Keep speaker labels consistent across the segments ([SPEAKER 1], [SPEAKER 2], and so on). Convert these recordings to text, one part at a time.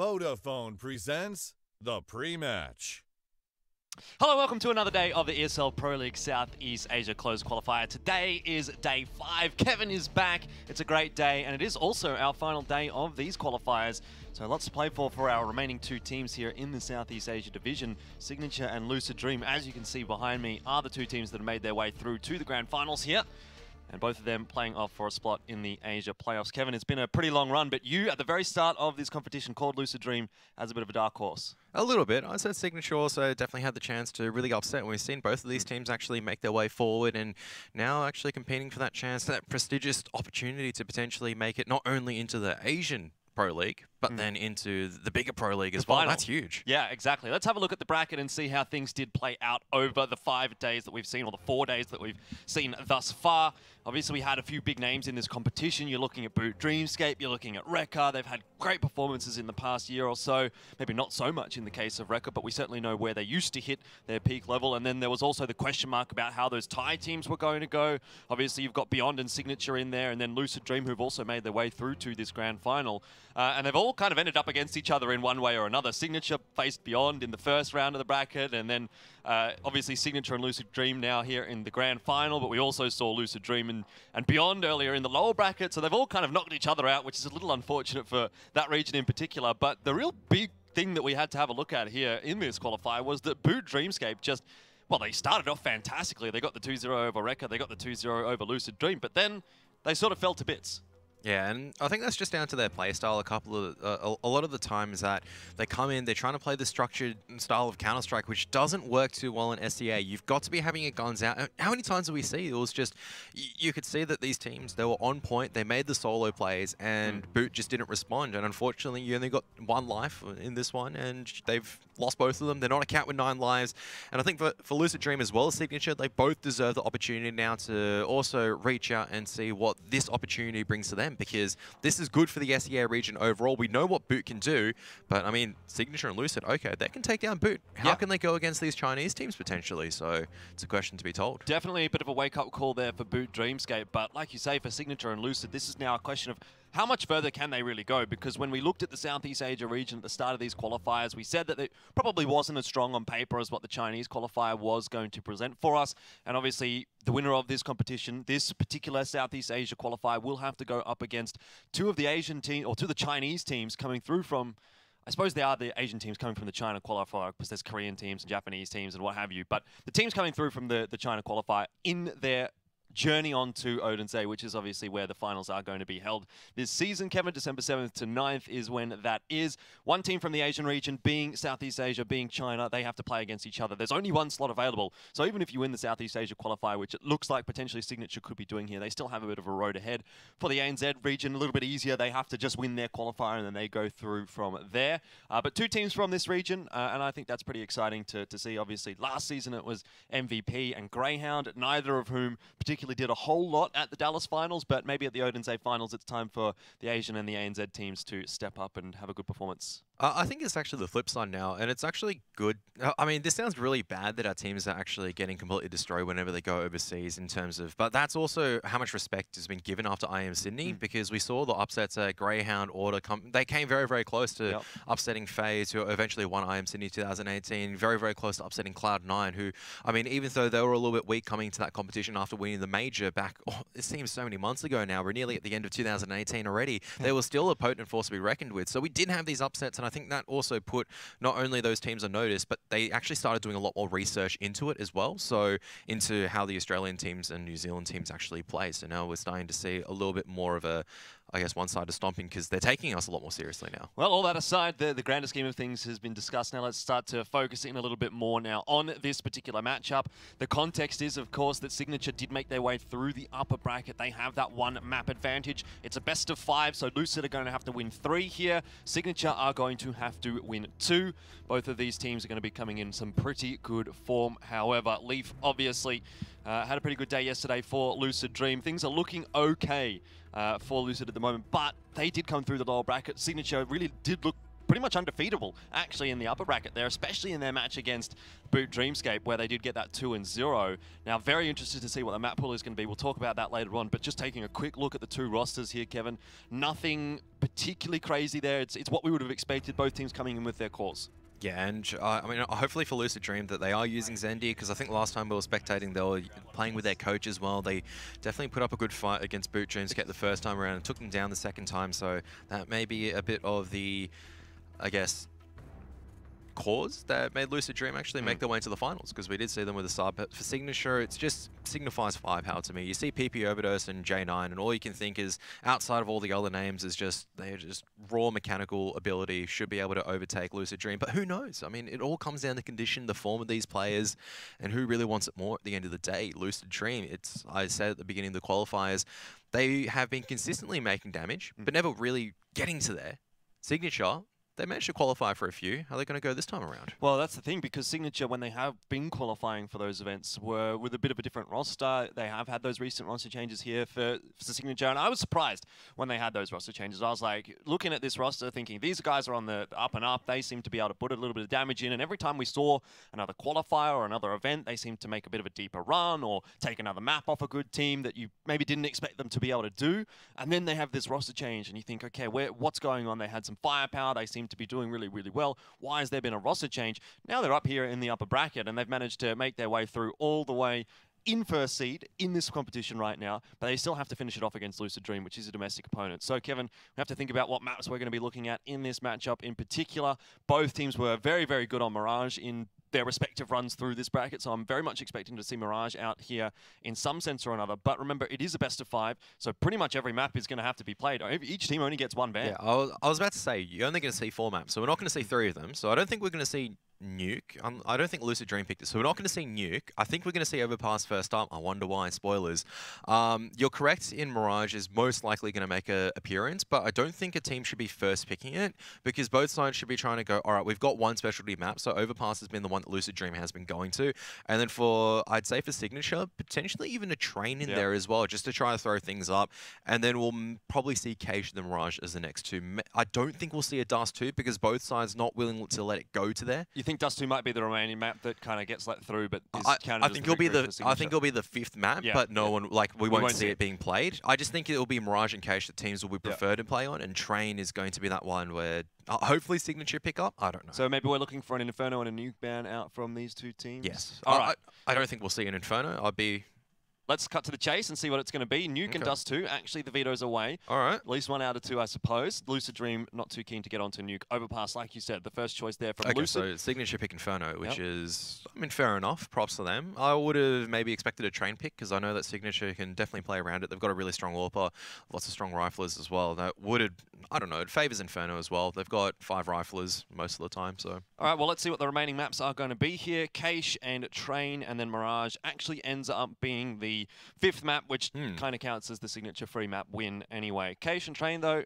[SPEAKER 1] Vodafone presents the pre-match.
[SPEAKER 2] Hello, welcome to another day of the ESL Pro League Southeast Asia Closed Qualifier. Today is day 5. Kevin is back. It's a great day, and it is also our final day of these qualifiers. So lots to play for our remaining two teams here in the Southeast Asia Division. Signature and Lucid Dream, as you can see behind me, are the two teams that have made their way through to the grand finals here. And both of them playing off for a spot in the Asia playoffs. Kevin, it's been a pretty long run, but you, at the very start of this competition, called Lucid Dream as a bit of a dark horse.
[SPEAKER 3] A little bit. I said Signature also definitely had the chance to really upset. And we've seen both of these teams actually make their way forward and now actually competing for that chance, that prestigious opportunity to potentially make it not only into the Asian Pro League, but then into the bigger Pro League as well.
[SPEAKER 2] Final.
[SPEAKER 3] That's huge.
[SPEAKER 2] Yeah, exactly. Let's have a look at the bracket and see how things did play out over the 5 days that we've seen, or the 4 days that we've seen thus far. Obviously, we had a few big names in this competition. You're looking at Boot Dreamscape, you're looking at Rekka. They've had great performances in the past year or so. Maybe not so much in the case of Rekka, but we certainly know where they used to hit their peak level. And then there was also the question mark about how those Thai teams were going to go. Obviously, you've got Beyond and Signature in there, and then Lucid Dream, who've also made their way through to this grand final. And they've all kind of ended up against each other in one way or another. Signature faced Beyond in the first round of the bracket, and then obviously Signature and Lucid Dream now here in the grand final, but we also saw Lucid Dream and Beyond earlier in the lower bracket, so they've all kind of knocked each other out, which is a little unfortunate for that region in particular. But the real big thing that we had to have a look at here in this qualifier was that Boot Dreamscape just, well, they started off fantastically. They got the 2-0 over Rekka, they got the 2-0 over Lucid Dream, but then they sort of fell to bits.
[SPEAKER 3] Yeah, and I think that's just down to their playstyle. A lot of the times that they come in, they're trying to play the structured style of Counter-Strike, which doesn't work too well in SEA. You've got to be having your guns out. How many times do we see? It was just, you could see that these teams, they were on point, they made the solo plays, and Boot just didn't respond. And unfortunately, you only got 1 life in this one, and they've lost both of them. They're not a cat with 9 lives. And I think for Lucid Dream as well as Signature, they both deserve the opportunity now to also reach out and see what this opportunity brings to them, because this is good for the SEA region overall. We know what Boot can do, but I mean, Signature and Lucid, okay, they can take down Boot. How can they go against these Chinese teams potentially? So it's a question to be told. Definitely
[SPEAKER 2] a bit of a wake-up call there for Boot Dreamscape, but like you say, for Signature and Lucid, this is now a question of how much further can they really go? Because when we looked at the Southeast Asia region at the start of these qualifiers, we said that it probably wasn't as strong on paper as what the Chinese qualifier was going to present for us. And obviously, the winner of this competition, this particular Southeast Asia qualifier, will have to go up against 2 of the Asian teams, or 2 of the Chinese teams coming through from, I suppose they are the Asian teams coming from the China qualifier, because there's Korean teams and Japanese teams and what have you. But the teams coming through from the China qualifier in their journey on to Odense, which is obviously where the finals are going to be held this season. Kevin, December 7th to 9th is when that is. One team from the Asian region, being Southeast Asia, being China, they have to play against each other. There's only 1 slot available. So even if you win the Southeast Asia qualifier, which it looks like potentially Signature could be doing here, they still have a bit of a road ahead. For the ANZ region, a little bit easier. They have to just win their qualifier and then they go through from there. But 2 teams from this region, and I think that's pretty exciting to see. Obviously, last season it was MVP and Greyhound, neither of whom particularly did a whole lot at the Dallas finals, but maybe at the Odense finals, it's time for the Asian and the ANZ teams to step up and have a good performance.
[SPEAKER 3] I think it's actually the flip side now, and it's actually good. I mean, this sounds really bad that our teams are actually getting completely destroyed whenever they go overseas in terms of, but that's also how much respect has been given after IM Sydney, because we saw the upsets at Greyhound, Order, they came very, very close to upsetting FaZe, who eventually won IM Sydney 2018, very, very close to upsetting Cloud9, who, I mean, even though they were a little bit weak coming to that competition after winning the major back, it seems so many months ago now, we're nearly at the end of 2018 already, they were still a potent force to be reckoned with. So we did have these upsets, and I think that also put not only those teams on notice, but they actually started doing a lot more research into it as well, so into how the Australian teams and New Zealand teams actually play. So now we're starting to see a little bit more of a, I guess, one-sided stomping, because they're taking us a lot more seriously now.
[SPEAKER 2] Well, all that aside, the grander scheme of things has been discussed. Now let's start to focus in a little bit more now on this particular matchup. The context is, of course, that Signature did make their way through the upper bracket. They have that 1 map advantage. It's a best of 5, so Lucid are going to have to win 3 here. Signature are going to have to win 2. Both of these teams are going to be coming in some pretty good form. However, Leaf obviously had a pretty good day yesterday for Lucid Dream. Things are looking okay for Lucid at the moment, but they did come through the lower bracket. Signature really did look pretty much undefeatable, actually, in the upper bracket there, especially in their match against Boot Dreamscape, where they did get that 2-0. Now, very interested to see what the map pool is going to be. We'll talk about that later on, but just taking a quick look at the two rosters here, Kevin, nothing particularly crazy there. It's what we would have expected, both teams coming in with their cores.
[SPEAKER 3] Yeah, and I mean, hopefully for Lucid Dream that they are using Zendy, because I think last time we were spectating, they were playing with their coach as well. They definitely put up a good fight against Boot Dreamscape the first time around and took them down the second time, so that may be a bit of the, I guess, cause that made Lucid Dream actually make their way into the finals, because we did see them with a sub. But for Signature, it's just signifies firepower to me. You see PP Overdose and J9, and all you can think is, outside of all the other names, is just they're just raw mechanical ability, should be able to overtake Lucid Dream. But who knows? I mean, it all comes down to condition, the form of these players, and who really wants it more at the end of the day. Lucid Dream, it's, I said at the beginning of the qualifiers, they have been consistently making damage, but never really getting to there. Signature, they managed to qualify for a few. How are they going to go this time around?
[SPEAKER 2] Well, that's the thing, because Signature, when they have been qualifying for those events, were with a bit of a different roster. They have had those recent roster changes here for Signature, and I was surprised when they had those roster changes. I was like, looking at this roster, thinking, these guys are on the up and up. They seem to be able to put a little bit of damage in, and every time we saw another qualifier or another event, they seemed to make a bit of a deeper run or take another map off a good team that you maybe didn't expect them to be able to do. And then they have this roster change, and you think, okay, what's going on? They had some firepower. They seem to be doing really, really well. Why has there been a roster change? Now they're up here in the upper bracket, and they've managed to make their way through all the way in first seed in this competition right now, but they still have to finish it off against Lucid Dream, which is a domestic opponent. So, Kevin, we have to think about what maps we're going to be looking at in this matchup in particular. Both teams were very, very good on Mirage in their respective runs through this bracket, so I'm very much expecting to see Mirage out here in some sense or another. But remember, it is a best of 5, so pretty much every map is going to have to be played. Each team only gets one ban.
[SPEAKER 3] Yeah, I was about to say, you're only going to see 4 maps, so we're not going to see 3 of them. So I don't think we're going to see Nuke. I don't think Lucid Dream picked it, so we're not going to see Nuke. I think we're going to see Overpass first up. I wonder why. Spoilers. You're correct in Mirage is most likely going to make an appearance, but I don't think a team should be first picking it, because both sides should be trying to go, all right, we've got one specialty map, so Overpass has been the one that Lucid Dream has been going to, and then for, I'd say for Signature, potentially even a train in there as well, just to try to throw things up, and then we'll probably see Cage and Mirage as the next 2. I don't think we'll see a Dust 2, because both sides not willing to let it go to there.
[SPEAKER 2] You think Dust 2 might be the remaining map that kind of gets let through, but is counted
[SPEAKER 3] I
[SPEAKER 2] as
[SPEAKER 3] think
[SPEAKER 2] the
[SPEAKER 3] it'll be
[SPEAKER 2] victory
[SPEAKER 3] I think it'll be the 5th map, but no one, like, we won't see it being played. I just think it'll be Mirage and Cage that teams will be preferred to play on, and Train is going to be that one where hopefully Signature pick up. I don't know.
[SPEAKER 2] So maybe we're looking for an Inferno and a Nuke ban out from these two teams?
[SPEAKER 3] Yes.
[SPEAKER 2] All right.
[SPEAKER 3] I don't think we'll see an Inferno. I'd be...
[SPEAKER 2] Let's cut to the chase and see what it's going to be. Nuke and Dust 2. Actually, the veto's away.
[SPEAKER 3] All right.
[SPEAKER 2] At least 1 out of 2, I suppose. Lucid Dream, not too keen to get onto Nuke. Overpass, like you said, the first choice there from Lucid.
[SPEAKER 3] So Signature pick Inferno, which is, I mean, fair enough. Props to them. I would have maybe expected a Train pick, because I know that Signature can definitely play around it. They've got a really strong AWPer, lots of strong riflers as well. That would have, I don't know, it favors Inferno as well. They've got 5 riflers most of the time, so.
[SPEAKER 2] All right, well, let's see what the remaining maps are going to be here. Cache and Train, and then Mirage actually ends up being the 5th map, which kind of counts as the Signature free map win anyway. Cache and Train, though,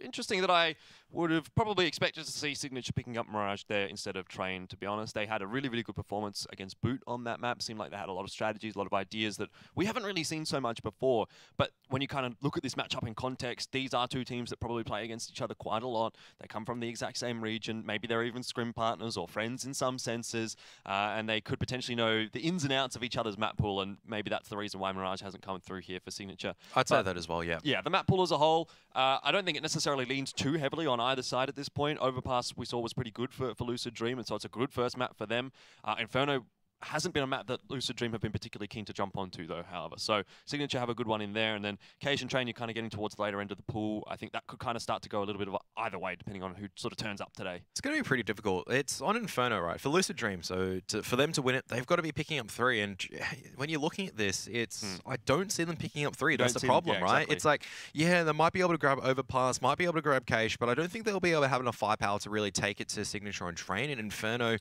[SPEAKER 2] interesting that I would have probably expected to see Signature picking up Mirage there instead of Train, to be honest. They had a really, really good performance against Boot on that map. Seemed like they had a lot of strategies, a lot of ideas that we haven't really seen so much before. But when you kind of look at this matchup in context, these are two teams that probably play against each other quite a lot. They come from the exact same region. Maybe they're even scrim partners or friends in some senses. And they could potentially know the ins and outs of each other's map pool, and maybe that's the reason why Mirage hasn't come through here for Signature.
[SPEAKER 3] I'd say that as well, yeah.
[SPEAKER 2] Yeah, the map pool as a whole, I don't think it necessarily leans too heavily on either side at this point. Overpass we saw was pretty good for Lucid Dream, and so it's a good first map for them. Inferno hasn't been a map that Lucid Dream have been particularly keen to jump onto, though, however. So Signature have a good one in there, and then Cage and Train, you're kind of getting towards the later end of the pool. I think that could kind of start to go a little bit of either way, depending on who sort of turns up today.
[SPEAKER 3] It's going to be pretty difficult. It's on Inferno, right, for Lucid Dream. So for them to win it, they've got to be picking up 3. And when you're looking at this, it's I don't see them picking up 3. That's the problem, right? Exactly. It's like, yeah, they might be able to grab Overpass, might be able to grab Cage, but I don't think they'll be able to have enough firepower to really take it to Signature and Train. And Inferno,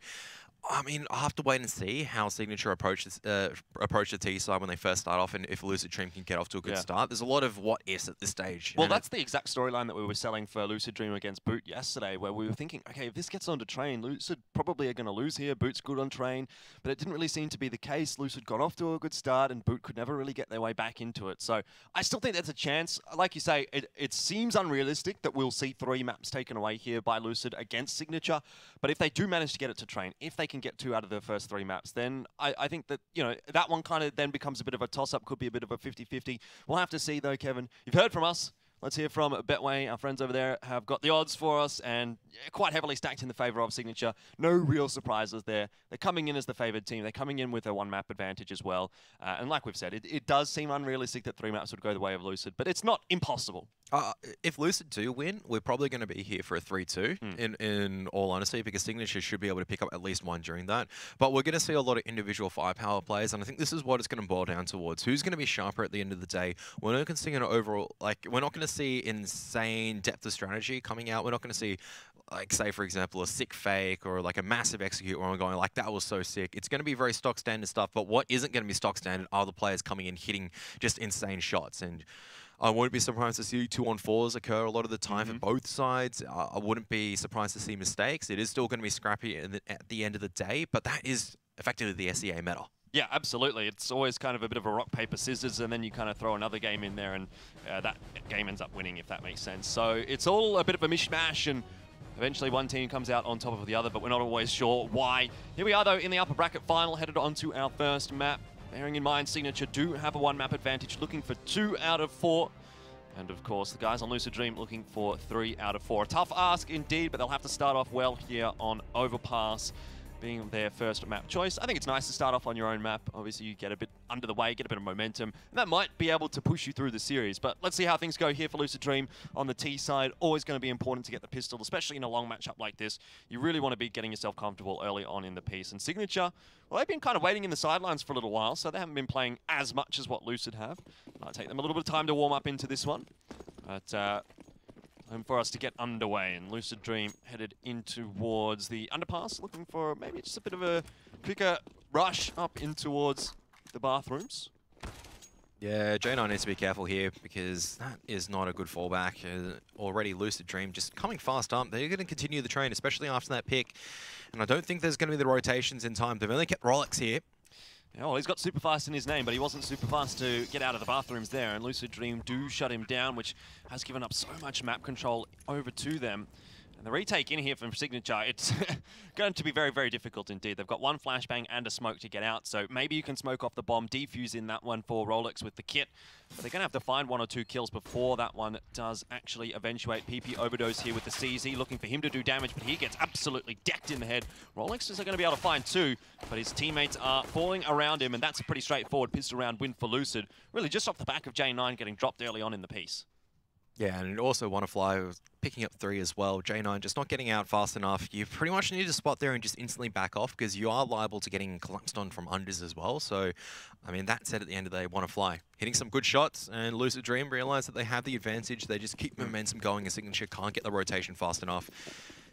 [SPEAKER 3] I mean, I'll have to wait and see how Signature approach the T side when they first start off, and if Lucid Dream can get off to a good start. There's a lot of what ifs at this stage.
[SPEAKER 2] Well, that's the exact storyline that we were selling for Lucid Dream against Boot yesterday, where we were thinking, okay, if this gets onto Train, Lucid probably are going to lose here. Boot's good on Train, but it didn't really seem to be the case. Lucid got off to a good start, and Boot could never really get their way back into it. So I still think there's a chance. Like you say, it seems unrealistic that we'll see 3 maps taken away here by Lucid against Signature, but if they do manage to get it to Train, if they can get 2 out of the first 3 maps, then I think that, you know, that one kind of then becomes a bit of a toss-up, could be a bit of a 50-50. We'll have to see, though, Kevin. You've heard from us. Let's hear from Betway. Our friends over there have got the odds for us, and quite heavily stacked in the favour of Signature. No real surprises there. They're coming in as the favoured team. They're coming in with a 1-map advantage as well. And like we've said, it does seem unrealistic that 3 maps would go the way of Lucid, but it's not impossible.
[SPEAKER 3] If Lucid do win, we're probably going to be here for a 3-2, in all honesty, because Signature should be able to pick up at least 1 during that. But we're going to see a lot of individual firepower plays, and I think this is what it's going to boil down towards. Who's going to be sharper at the end of the day? We're not going to see an overall, like, we're not going to see insane depth of strategy coming out. We're not going to see, like, say, for example, a sick fake or like a massive execute where I'm going, like, that was so sick. It's going to be very stock standard stuff, but what isn't going to be stock standard are the players coming in hitting just insane shots. And I wouldn't be surprised to see 2-on-4s occur a lot of the time for both sides. I wouldn't be surprised to see mistakes. It is still going to be scrappy at the end of the day, but that is effectively the SEA meta.
[SPEAKER 2] Yeah, absolutely. It's always kind of a bit of a rock, paper, scissors, and then you kind of throw another game in there, and that game ends up winning, if that makes sense. So it's all a bit of a mishmash, and eventually one team comes out on top of the other, but we're not always sure why. Here we are, though, in the upper bracket final, headed on to our first map. Bearing in mind, Signature do have a 1-map advantage, looking for 2 out of 4. And of course, the guys on Lucid Dream looking for 3 out of 4. A tough ask indeed, but they'll have to start off well here on Overpass, being their first map choice. I think it's nice to start off on your own map. Obviously, you get a bit under the way, get a bit of momentum, and that might be able to push you through the series. But let's see how things go here for Lucid Dream on the T side. Always going to be important to get the pistol, especially in a long matchup like this. You really want to be getting yourself comfortable early on in the piece. And Signature, well, they've been kind of waiting in the sidelines for a little while, so they haven't been playing as much as what Lucid have. Might take them a little bit of time to warm up into this one. But time for us to get underway, and Lucid Dream headed in towards the underpass, looking for maybe just a bit of a quicker rush up in towards the bathrooms.
[SPEAKER 3] Yeah, J9 needs to be careful here, because that is not a good fallback. Already Lucid Dream just coming fast up. They're going to continue the train, especially after that pick. And I don't think there's going to be the rotations in time. They've only kept Rolex here.
[SPEAKER 2] Yeah, well, he's got super fast in his name, but he wasn't super fast to get out of the bathrooms there, and Lucid Dream do shut him down, which has given up so much map control over to them. And the retake in here from Signature, it's going to be very, very difficult indeed. They've got 1 flashbang and a smoke to get out, so maybe you can smoke off the bomb, defuse in that one for Rolex with the kit. But they're going to have to find 1 or 2 kills before that one does actually eventuate. PP overdose here with the CZ, looking for him to do damage, but he gets absolutely decked in the head. Rolex is going to be able to find 2, but his teammates are falling around him, and that's a pretty straightforward pistol round win for Lucid. Really just off the back of J9 getting dropped early on in the piece.
[SPEAKER 3] Yeah, and also Wanna was picking up 3 as well. J9 just not getting out fast enough. You pretty much need to spot there and just instantly back off, because you are liable to getting collapsed on from unders as well. So, I mean, that said, at the end of the day, Wanna hitting some good shots, and Lucid Dream realize that they have the advantage. They just keep momentum going, and Signature can't get the rotation fast enough.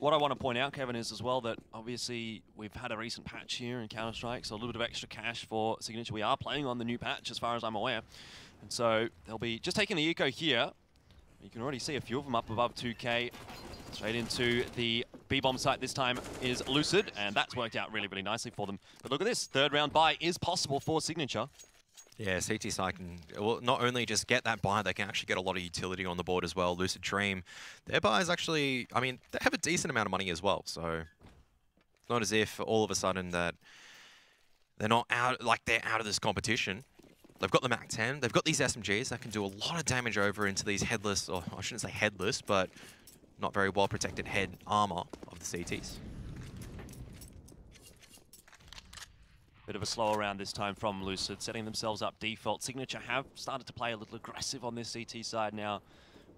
[SPEAKER 2] What I want to point out, Kevin, is as well that obviously we've had a recent patch here in Counter-Strike, so a little bit of extra cash for Signature. We are playing on the new patch, as far as I'm aware. And so they'll be just taking the eco here. You can already see a few of them up above 2K. Straight into the B-bomb site this time is Lucid, and that's worked out really, really nicely for them. But look at this, 3rd round buy is possible for Signature.
[SPEAKER 3] Yeah, CT side can not only just get that buy, they can actually get a lot of utility on the board as well. Lucid Dream, their buy is actually, I mean, they have a decent amount of money as well. So it's not as if all of a sudden that they're not out, like they're out of this competition. They've got the MAC-10, they've got these SMGs that can do a lot of damage over into these headless, or I shouldn't say headless, but not very well protected head armor of the CTs.
[SPEAKER 2] Bit of a slower round this time from Lucid, setting themselves up default. Signature have started to play a little aggressive on this CT side now,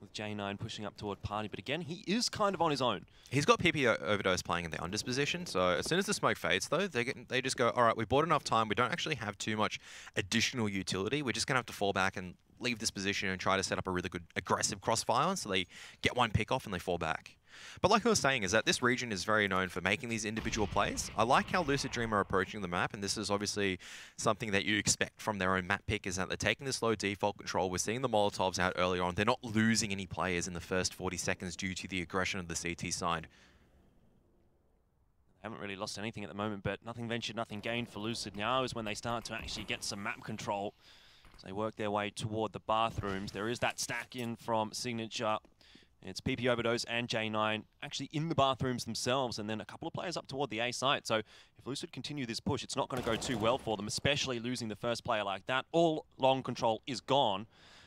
[SPEAKER 2] with J9 pushing up toward Party. But again, he is kind of on his own.
[SPEAKER 3] He's got PP overdose playing in the unders position, so as soon as the smoke fades, though, they just go, all right, we bought enough time. We don't actually have too much additional utility. We're just going to have to fall back and leave this position and try to set up a really good aggressive crossfire, so they get one pick off and they fall back. But like I was saying, is that this region is very known for making these individual plays. I like how Lucid Dream are approaching the map, and this is obviously something that you expect from their own map pick, is that they're taking this low default control. We're seeing the Molotovs out earlier on. They're not losing any players in the first 40 seconds due to the aggression of the CT side.
[SPEAKER 2] Haven't really lost anything at the moment, but nothing ventured, nothing gained for Lucid. Now is when they start to actually get some map control. So they work their way toward the bathrooms. There is that stack in from Signature. It's PP Overdose and J9 actually in the bathrooms themselves, and then a couple of players up toward the A site. So if Lucid continue this push, it's not going to go too well for them, especially losing the first player like that. All long control is gone.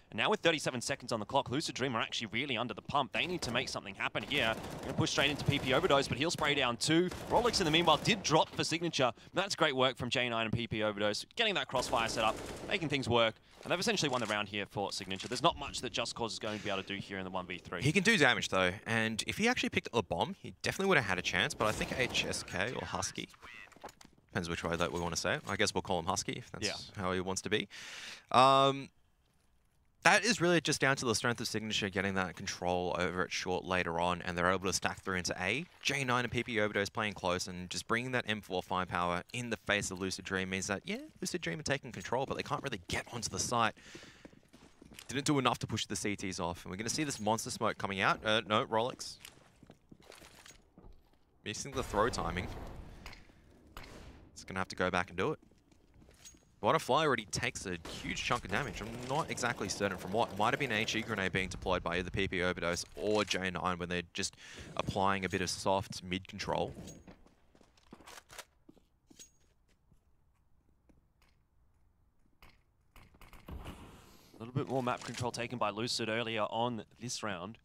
[SPEAKER 2] And now with 37 seconds on the clock, Lucid Dream are actually really under the pump. They need to make something happen here. They're going to push straight into PP Overdose, but he'll spray down 2. Rolex in the meanwhile did drop for Signature. That's great work from J9 and PP Overdose, getting that crossfire set up, making things work. And they've essentially won the round here for Signature. There's not much that Just Cause is going to be able to do here in the 1v3.
[SPEAKER 3] He can do damage though, and if he actually picked up the bomb, he definitely would have had a chance, but I think HSK or Husky, depends which way that we want to say it. I guess we'll call him Husky if that's how he wants to be. That is really just down to the strength of Signature getting that control over at short later on, and they're able to stack through into A. J9 and PP Overdose playing close, and just bringing that M4 firepower in the face of Lucid Dream means that, yeah, Lucid Dream are taking control, but they can't really get onto the site. Didn't do enough to push the CTs off, and we're going to see this monster smoke coming out. No, Rolex. Missing the throw timing. It's going to have to go back and do it. Butterfly already takes a huge chunk of damage. I'm not exactly certain from what. Might have been an HE grenade being deployed by either PP Overdose or J9 when they're just applying a bit of soft mid control.
[SPEAKER 2] A little bit more map control taken by Lucid earlier on this round.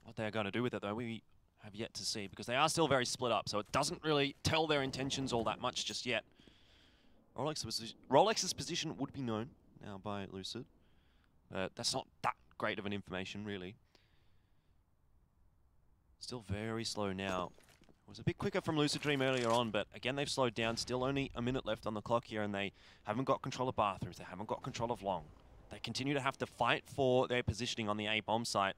[SPEAKER 2] What they're going to do with it, though, we have yet to see, because they are still very split up, so it doesn't really tell their intentions all that much just yet. Rolex's position would be known now by Lucid. That's not that great of an information, really. Still very slow now. It was a bit quicker from Lucid Dream earlier on, but again, they've slowed down. Still only a minute left on the clock here, and they haven't got control of bathrooms. They haven't got control of long. They continue to have to fight for their positioning on the A bomb site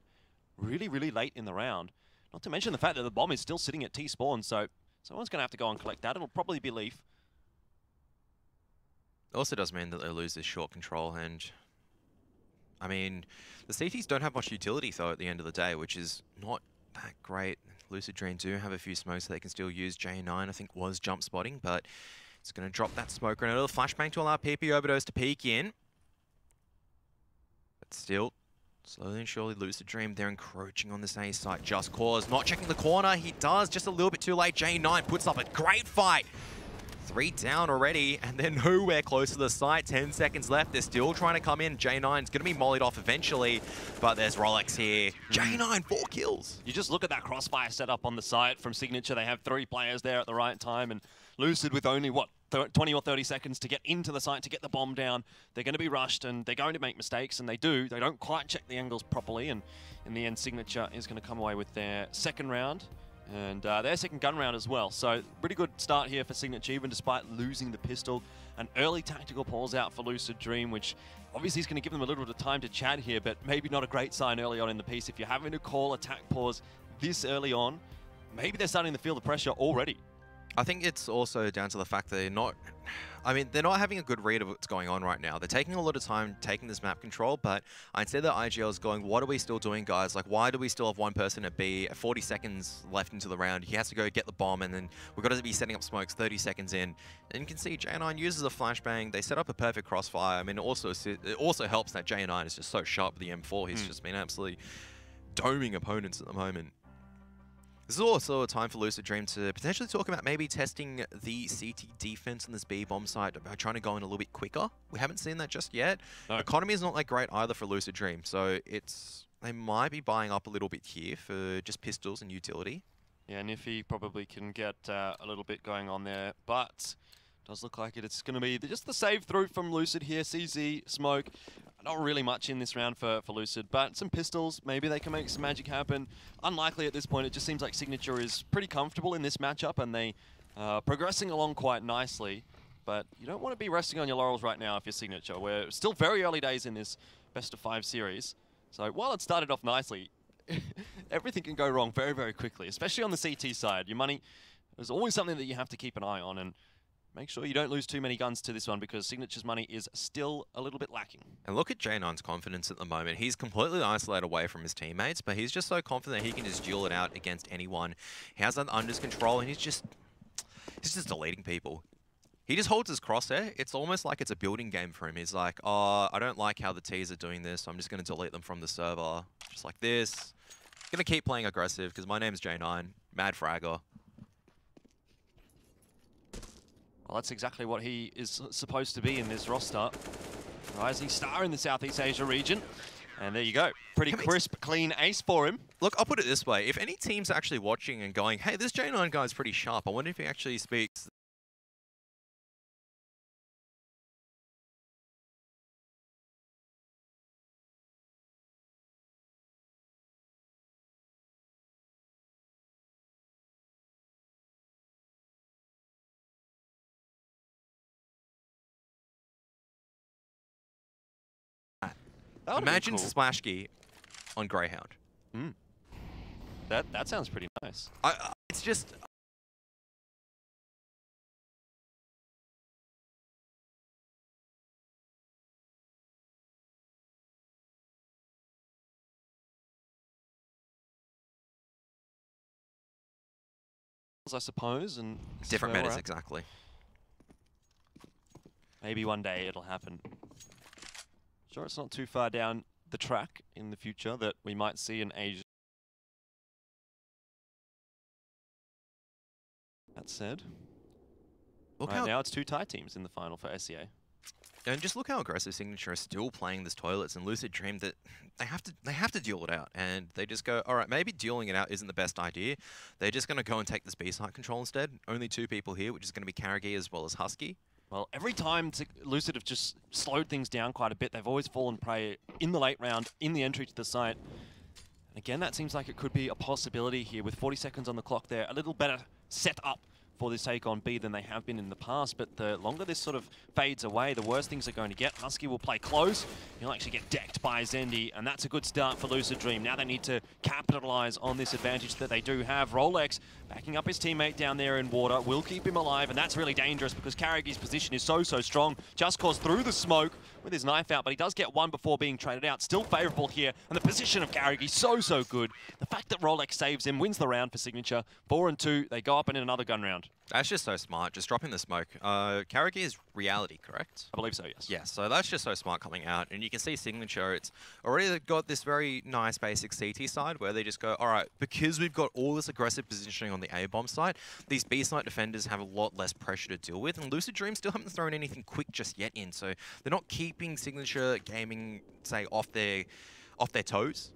[SPEAKER 2] really, really late in the round. Not to mention the fact that the bomb is still sitting at T-spawn, so someone's going to have to go and collect that. It'll probably be Leaf.
[SPEAKER 3] Also does mean that they lose this short control, and I mean, the CTs don't have much utility though at the end of the day, which is not that great. Lucid Dream do have a few smokes that they can still use. J9 I think was jump spotting, but it's going to drop that smoke grenade. A flashbang to allow PP Overdose to peek in. But still, slowly and surely Lucid Dream, they're encroaching on this A site. Just Cause not checking the corner. He does, just a little bit too late. J9 puts up a great fight. 3 down already, and they're nowhere close to the site. 10 seconds left. They're still trying to come in. J9's going to be mollied off eventually, but there's Rolex here. J9, 4 kills.
[SPEAKER 2] You just look at that crossfire setup on the site from Signature. They have 3 players there at the right time, and Lucid with only, what, 20 or 30 seconds to get into the site to get the bomb down. They're going to be rushed, and they're going to make mistakes, and they do. They don't quite check the angles properly, and in the end, Signature is going to come away with their second round. And their second gun round as well. So pretty good start here for Signature, even despite losing the pistol. An early tactical pause out for Lucid Dream, which obviously is going to give them a little bit of time to chat here, but maybe not a great sign early on in the piece. If you're having to call attack pause this early on, maybe they're starting to feel the pressure already.
[SPEAKER 3] I think it's also down to the fact that they're not having a good read of what's going on right now. They're taking a lot of time taking this map control, but I'd say that IGL is going, what are we still doing, guys? Like, why do we still have one person at B? 40 seconds left into the round. He has to go get the bomb, and then we've got to be setting up smokes 30 seconds in. And you can see J9 uses a flashbang. They set up a perfect crossfire. I mean, it also helps that J9 is just so sharp with the M4. He's just been absolutely doming opponents at the moment. This is also a time for Lucid Dream to potentially talk about maybe testing the CT defense on this B bomb site, about trying to go in a little bit quicker. We haven't seen that just yet. No. Economy is not that great either for Lucid Dream, so they might be buying up a little bit here for just pistols and utility.
[SPEAKER 2] Yeah, Niffy probably can get a little bit going on there, but does look like it's going to be just the save through from Lucid here. CZ, Smoke. Not really much in this round for Lucid, but some pistols. Maybe they can make some magic happen. Unlikely at this point. It just seems like Signature is pretty comfortable in this matchup, and they are progressing along quite nicely. But you don't want to be resting on your laurels right now if you're Signature. We're still very early days in this, best-of-5 series. So while it started off nicely, everything can go wrong very, very quickly, especially on the CT side. Your money is always something that you have to keep an eye on, and make sure you don't lose too many guns to this one because Signature's money is still a little bit lacking.
[SPEAKER 3] And look at J9's confidence at the moment. He's completely isolated away from his teammates, but he's just so confident he can just duel it out against anyone. He has that under control, and he's just deleting people. He just holds his crosshair. It's almost like it's a building game for him. He's like, oh, I don't like how the T's are doing this, so I'm just going to delete them from the server. Just like this. Going to keep playing aggressive because my name's J9. Mad fragger.
[SPEAKER 2] Well, that's exactly what he is supposed to be in this roster. Rising star in the Southeast Asia region. And there you go. Pretty crisp, clean ace for him.
[SPEAKER 3] Look, I'll put it this way. If any team's actually watching and going, hey, this J9 guy's pretty sharp, I wonder if he actually speaks... Imagine
[SPEAKER 2] cool.
[SPEAKER 3] Splashkey on Greyhound.
[SPEAKER 2] That sounds pretty nice.
[SPEAKER 3] It's just...
[SPEAKER 2] I suppose, and
[SPEAKER 3] different metas, exactly.
[SPEAKER 2] Maybe one day it'll happen. Sure, it's not too far down the track in the future that we might see an Asian. That said, right now it's 2 Thai teams in the final for SEA.
[SPEAKER 3] And just look how aggressive Signature is still playing this Toilets and Lucid Dream that they have to duel it out, and they just go, all right, maybe dueling it out isn't the best idea. They're just going to go and take this B site control instead. Only 2 people here, which is going to be Karagi as well as Husky.
[SPEAKER 2] Well, every time Lucid have just slowed things down quite a bit, they've always fallen prey in the late round, in the entry to the site. And again, that seems like it could be a possibility here with 40 seconds on the clock there. A little better set up for this take on B than they have been in the past, but the longer this sort of fades away, the worse things are going to get. Husky will play close. He'll actually get decked by Zendi, and that's a good start for Lucid Dream. Now they need to capitalize on this advantage that they do have. Rolex backing up his teammate down there in water will keep him alive, and that's really dangerous because Karagi's position is so strong. Just Cause through the smoke with his knife out, but he does get one before being traded out. Still favorable here, and the position of Karagi so good. The fact that Rolex saves him wins the round for Signature. 4-2, they go up in another gun round.
[SPEAKER 3] That's just so smart, just dropping the smoke. Karagi is reality, correct?
[SPEAKER 2] I believe so, yes.
[SPEAKER 3] Yeah, so that's just so smart coming out. And you can see Signature, it's already got this very nice basic CT side where they just go, all right, because we've got all this aggressive positioning on the A-bomb side, these B-site defenders have a lot less pressure to deal with. And Lucid Dream still haven't thrown anything quick just yet in. So they're not keeping Signature gaming, say, off their toes.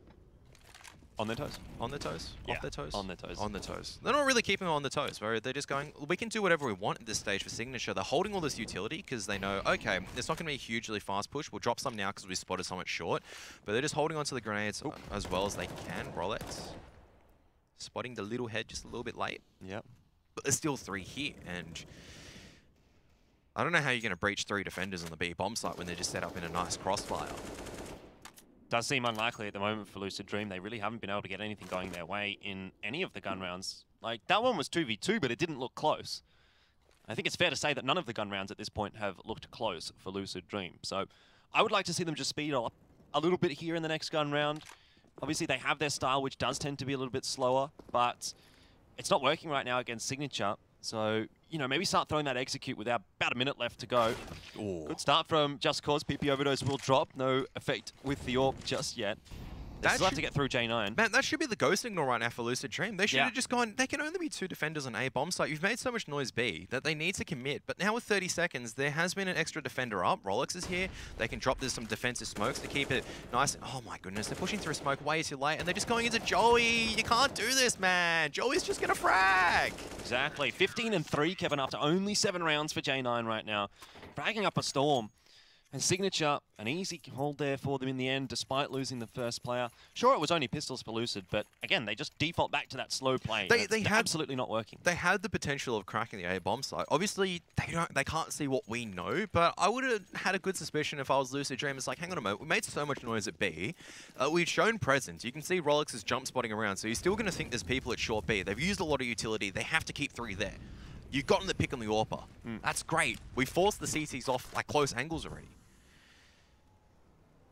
[SPEAKER 2] On their toes?
[SPEAKER 3] On their toes?
[SPEAKER 2] Yeah,
[SPEAKER 3] off their toes?
[SPEAKER 2] on their toes.
[SPEAKER 3] On their toes. They're not really keeping them on the toes, where they're just going, we can do whatever we want at this stage for Signature. They're holding all this utility because they know, okay, it's not going to be a hugely fast push. We'll drop some now because we spotted so much short. But they're just holding onto the grenades as well as they can. Rolex spotting the little head just a little bit late.
[SPEAKER 2] Yep.
[SPEAKER 3] But there's still 3 here, and I don't know how you're going to breach 3 defenders on the B bomb site when they're just set up in a nice crossfire.
[SPEAKER 2] Does seem unlikely at the moment for Lucid Dream. They really haven't been able to get anything going their way in any of the gun rounds. Like, that one was 2v2, but it didn't look close. I think it's fair to say that none of the gun rounds at this point have looked close for Lucid Dream. So I would like to see them just speed up a little bit here in the next gun round. Obviously, they have their style, which does tend to be a little bit slower, but it's not working right now against Signature. So, you know, maybe start throwing that execute with about a minute left to go.
[SPEAKER 3] Ooh.
[SPEAKER 2] Good start from Just Cause. PP Overdose will drop. No effect with the AWP just yet. They still have to get through J9.
[SPEAKER 3] Man, that should be the go signal right now for Lucid Dream. They should have just gone, they can only be 2 defenders on A bomb site. You've made so much noise B that they need to commit. But now with 30 seconds, there has been an extra defender up. Rolex is here. They can drop some defensive smokes to keep it nice. Oh my goodness, they're pushing through smoke way too late. And they're just going into Joey. You can't do this, man. Joey's just going to frag.
[SPEAKER 2] Exactly. 15-3, Kevin, after only 7 rounds for J9 right now. Fragging up a storm. And Signature, an easy hold there for them in the end, despite losing the first player. Sure, it was only pistols for Lucid, but again, they just default back to that slow play. They had absolutely not working.
[SPEAKER 3] They had the potential of cracking the A bomb site. Obviously, they can't see what we know, but I would have had a good suspicion if I was Lucid Dream. It's like, hang on a moment, we made so much noise at B. We've shown presence. You can see Rolex is jump spotting around, so you're still going to think there's people at short B. They've used a lot of utility. They have to keep 3 there. You've gotten the pick on the AWPer. That's great. We forced the CTs off like close angles already.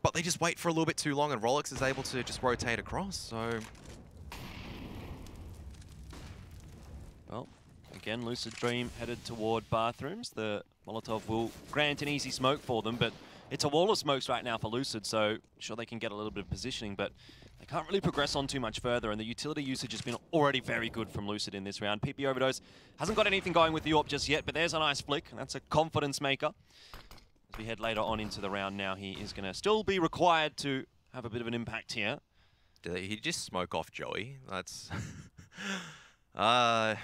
[SPEAKER 3] But they just wait for a little bit too long, and Rolex is able to just rotate across, so...
[SPEAKER 2] Well, again, Lucid Dream headed toward bathrooms. The Molotov will grant an easy smoke for them, but it's a wall of smokes right now for Lucid, so sure they can get a little bit of positioning, but they can't really progress on too much further, and the utility usage has been already very good from Lucid in this round. PP Overdose hasn't got anything going with the AWP just yet, but there's a nice flick, and that's a confidence maker. As we head later on into the round now, he is going to still be required to have a bit of an impact here.
[SPEAKER 3] Did he just smoke off Joey? That's... J9's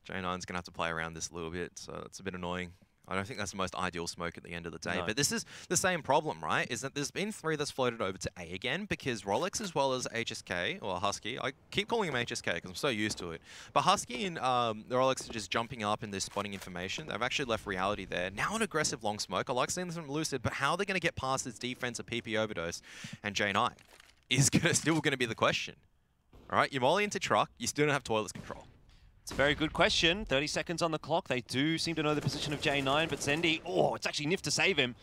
[SPEAKER 3] going to have to play around this a little bit, so it's a bit annoying. I don't think that's the most ideal smoke at the end of the day. No. But this is the same problem, right? Is that there's been 3 that's floated over to A again because Rolex as well as HSK, or Husky, I keep calling him HSK because I'm so used to it. But Husky and Rolex are just jumping up and they're spotting information. They've actually left reality there. Now an aggressive long smoke. I like seeing this from Lucid, but how are they going to get past this defense of PP Overdose and J9 is still going to be the question. All right, you molly into truck, you still don't have toilets control.
[SPEAKER 2] It's a very good question. 30 seconds on the clock. They do seem to know the position of J9, but Zendi, oh, it's actually Nif to save him.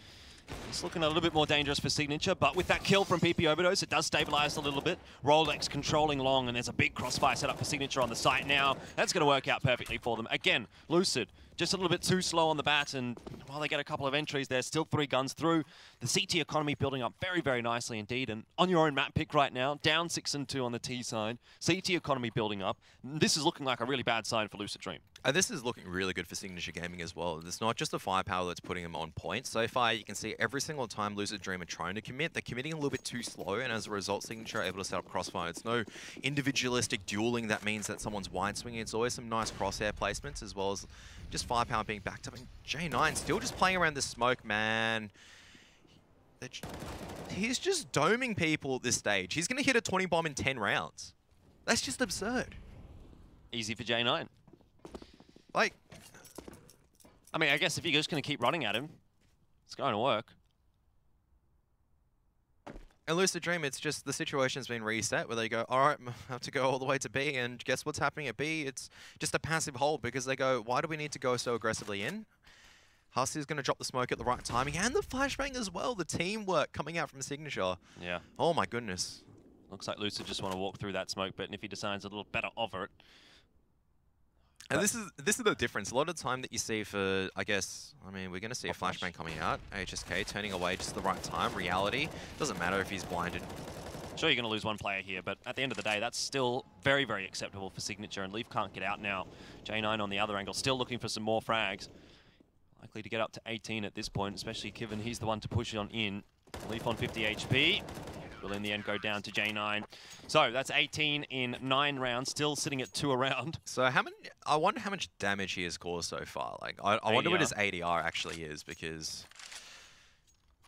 [SPEAKER 2] It's looking a little bit more dangerous for Signature, but with that kill from PP Overdose, it does stabilize a little bit. Rolex controlling long, and there's a big crossfire set up for Signature on the site now. That's going to work out perfectly for them. Again, Lucid, just a little bit too slow on the bat, and while they get a couple of entries, there's still 3 guns through. The CT economy building up very, very nicely indeed, and on your own map pick right now, down 6 and 2 on the T side. CT economy building up. This is looking like a really bad sign for Lucid Dream.
[SPEAKER 3] This is looking really good for Signature Gaming as well. It's not just the firepower that's putting them on point. So far, you can see every single time Lucid Dream are trying to commit, they're committing a little bit too slow, and as a result, Signature are able to set up crossfire. It's no individualistic dueling that means that someone's wide swinging. It's always some nice crosshair placements as well as just firepower being backed up. And J9 still just playing around the smoke, man. He's just doming people at this stage. He's going to hit a 20 bomb in 10 rounds. That's just absurd.
[SPEAKER 2] Easy for J9.
[SPEAKER 3] Like,
[SPEAKER 2] I mean, I guess if you're just going to keep running at him, it's going to work.
[SPEAKER 3] And Lucid Dream, it's just the situation's been reset where they go, all right, I have to go all the way to B, and guess what's happening at B? It's just a passive hold because they go, why do we need to go so aggressively in? Hussey's going to drop the smoke at the right timing, and the flashbang as well, the teamwork coming out from Signature.
[SPEAKER 2] Yeah.
[SPEAKER 3] Oh my goodness.
[SPEAKER 2] Looks like Lucid just want to walk through that smoke, but if he decides a little better over it.
[SPEAKER 3] And this is the difference. A lot of the time that you see for, I mean, we're going to see a flashbang coming out. HSK turning away just the right time. Reality, doesn't matter if he's blinded.
[SPEAKER 2] Sure, you're going to lose 1 player here, but at the end of the day, that's still very, very acceptable for Signature, and Leaf can't get out now. J9 on the other angle, still looking for some more frags. Likely to get up to 18 at this point, especially given he's the one to push on in. Leaf on 50 HP. Will in the end go down to J9. So that's 18 in 9 rounds, still sitting at 2 a round.
[SPEAKER 3] So how many? I wonder how much damage he has caused so far. Like I wonder what his ADR actually is because.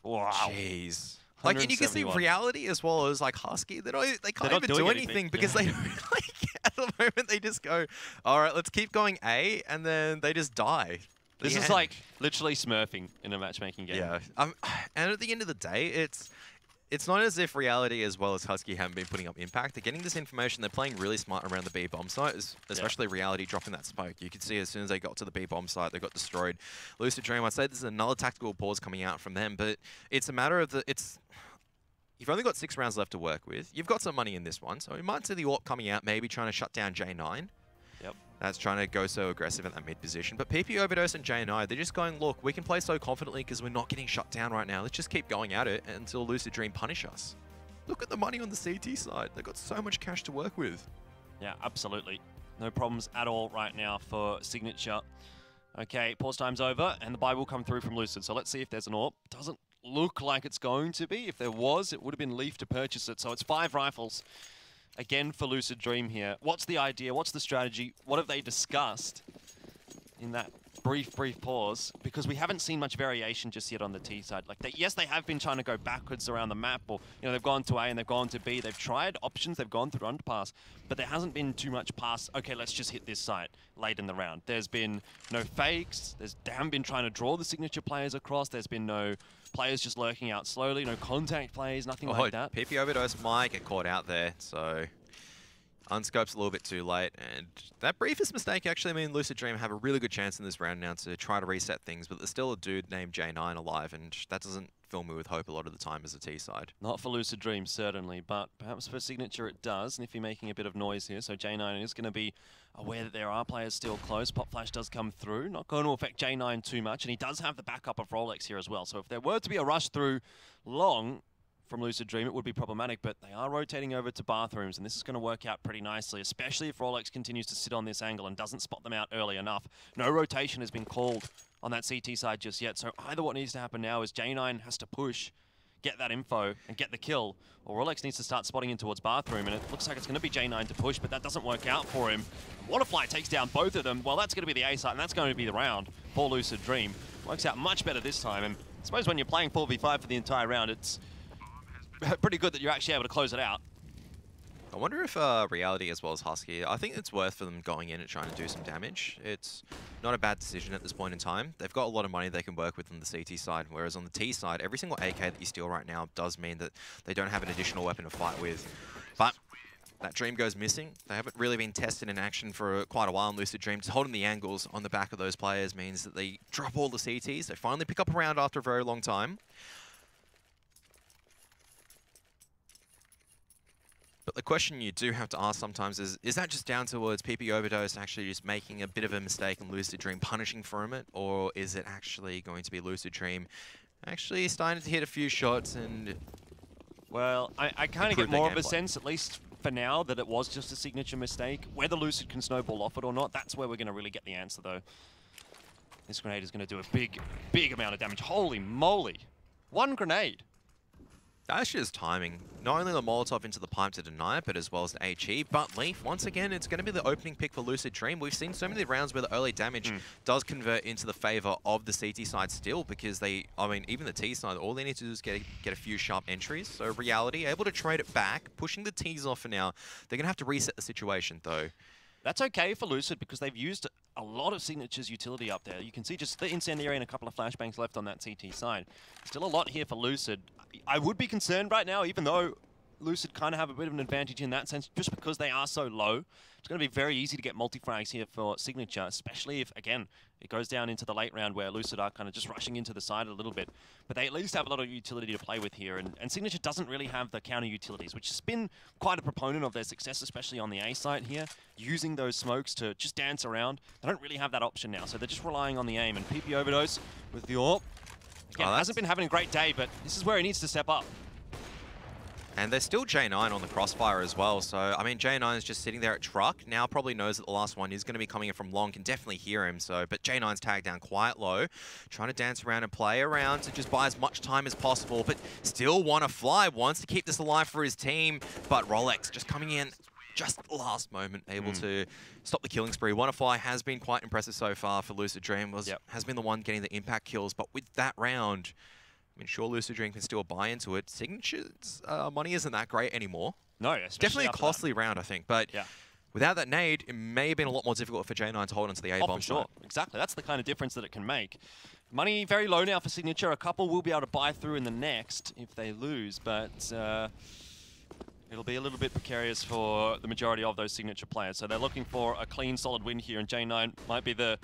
[SPEAKER 2] Wow.
[SPEAKER 3] Jeez. Like, and you can see Reality as well as like Husky. They can't even do anything because they don't like at the moment they just go, all right, let's keep going A, and then they just die.
[SPEAKER 2] This is like literally smurfing in a matchmaking game.
[SPEAKER 3] Yeah. And at the end of the day, it's not as if Reality as well as Husky haven't been putting up impact. They're getting this information. They're playing really smart around the B bomb site, especially Reality dropping that smoke. You can see as soon as they got to the B bomb site, they got destroyed. Lucid Dream, I'd say this is another tactical pause coming out from them, but it's a matter of you've only got 6 rounds left to work with. You've got some money in this one, so we might see the AWP coming out, maybe trying to shut down J9.
[SPEAKER 2] Yep.
[SPEAKER 3] That's trying to go so aggressive in that mid position. But PP Overdose and J9, they're just going, look, we can play so confidently because we're not getting shut down right now. Let's just keep going at it until Lucid Dream punish us. Look at the money on the CT side. They've got so much cash to work with.
[SPEAKER 2] Yeah, absolutely. No problems at all right now for Signature. Okay, pause time's over, and the buy will come through from Lucid. So let's see if there's an AWP. Doesn't look like it's going to be. If there was, it would have been Leaf to purchase it. So it's 5 rifles. Again for Lucid Dream here. What's the idea? What's the strategy? What have they discussed in that brief pause because we haven't seen much variation just yet on the T side. Like, yes, they have been trying to go backwards around the map, or they've gone to A and they've gone to B. They've tried options. They've gone through Underpass, but there hasn't been too much past. Okay, let's just hit this site late in the round. There's been no fakes. They haven't been trying to draw the signature players across. There's been no players just lurking out slowly. No contact plays. Nothing like that.
[SPEAKER 3] PP Overdose might get caught out there, so. Unscope's a little bit too late, and that briefest mistake actually mean Lucid Dream have a really good chance in this round now to try to reset things, but there's still a dude named J9 alive, and that doesn't fill me with hope a lot of the time as a T side.
[SPEAKER 2] Not for Lucid Dream, certainly, but perhaps for Signature it does, and if you're making a bit of noise here, so J9 is going to be aware that there are players still close. Pop Flash does come through, not going to affect J9 too much, and he does have the backup of Rolex here as well, so if there were to be a rush through long, from Lucid Dream, it would be problematic, but they are rotating over to bathrooms, and this is going to work out pretty nicely, especially if Rolex continues to sit on this angle and doesn't spot them out early enough. No rotation has been called on that CT side just yet, so either what needs to happen now is J9 has to push, get that info, and get the kill, or Rolex needs to start spotting in towards bathroom, and it looks like it's going to be J9 to push, but that doesn't work out for him. Waterfly takes down both of them. Well, that's going to be the A side, and that's going to be the round for Lucid Dream. Works out much better this time, and I suppose when you're playing 4v5 for the entire round, it's pretty good that you're actually able to close it out.
[SPEAKER 3] I wonder if Reality as well as Husky, I think it's worth for them going in and trying to do some damage. It's not a bad decision at this point in time. They've got a lot of money they can work with on the CT side, whereas on the T side, every single AK that you steal right now does mean that they don't have an additional weapon to fight with. But that Dream goes missing. They haven't really been tested in action for quite a while in Lucid Dream. Just holding the angles on the back of those players means that they drop all the CTs. They finally pick up a round after a very long time. But the question you do have to ask sometimes is that just down towards PP Overdose actually just making a bit of a mistake and Lucid Dream punishing from it? Or is it actually going to be Lucid Dream actually starting to hit a few shots and...
[SPEAKER 2] Well, I kind of get more of a sense, at least for now, that it was just a signature mistake. Whether Lucid can snowball off it or not, that's where we're going to really get the answer, though. This grenade is going to do a big amount of damage. Holy moly. One grenade.
[SPEAKER 3] That's just timing. Not only the Molotov into the pipe to deny it, but as well as the HE. But Leaf, once again, it's going to be the opening pick for Lucid Dream. We've seen so many rounds where the early damage does convert into the favor of the CT side still, because they, I mean, even the T side, all they need to do is get a few sharp entries. So Reality, able to trade it back, pushing the Ts off for now. They're going to have to reset the situation, though.
[SPEAKER 2] That's okay for Lucid because they've used a lot of Signature's utility up there. You can see just the incendiary and a couple of flashbangs left on that CT side. Still a lot here for Lucid. I would be concerned right now, even though Lucid kind of have a bit of an advantage in that sense, just because they are so low. It's going to be very easy to get multi-frags here for Signature, especially if, again, it goes down into the late round where Lucid are kind of just rushing into the side a little bit. But they at least have a lot of utility to play with here, and Signature doesn't really have the counter utilities, which has been quite a proponent of their success, especially on the A side here, using those smokes to just dance around. They don't really have that option now, so they're just relying on the aim, and PP Overdose with the AWP. Again, hasn't been having a great day, but this is where he needs to step up.
[SPEAKER 3] And there's still J9 on the crossfire as well. So, I mean, J9 is just sitting there at truck. Now probably knows that the last one is going to be coming in from long. Can definitely hear him. So, but J9's tagged down quite low. Trying to dance around and play around to just buy as much time as possible. But still want to fly. Wants to keep this alive for his team. But Rolex just coming in just at the last moment. Able to stop the killing spree. Wonderfly has been quite impressive so far for Lucid Dream. Has been the one getting the impact kills. But with that round... I mean, sure, Lucid Dream can still buy into it. Signature's money isn't that great anymore.
[SPEAKER 2] No,
[SPEAKER 3] definitely a costly round, I think. But without that nade, it may have been a lot more difficult for J9 to hold onto the A-bomb.
[SPEAKER 2] For sure. Exactly. That's the kind of difference that it can make. Money very low now for Signature. A couple will be able to buy through in the next if they lose, but it'll be a little bit precarious for the majority of those Signature players. So they're looking for a clean, solid win here, and J9 might be the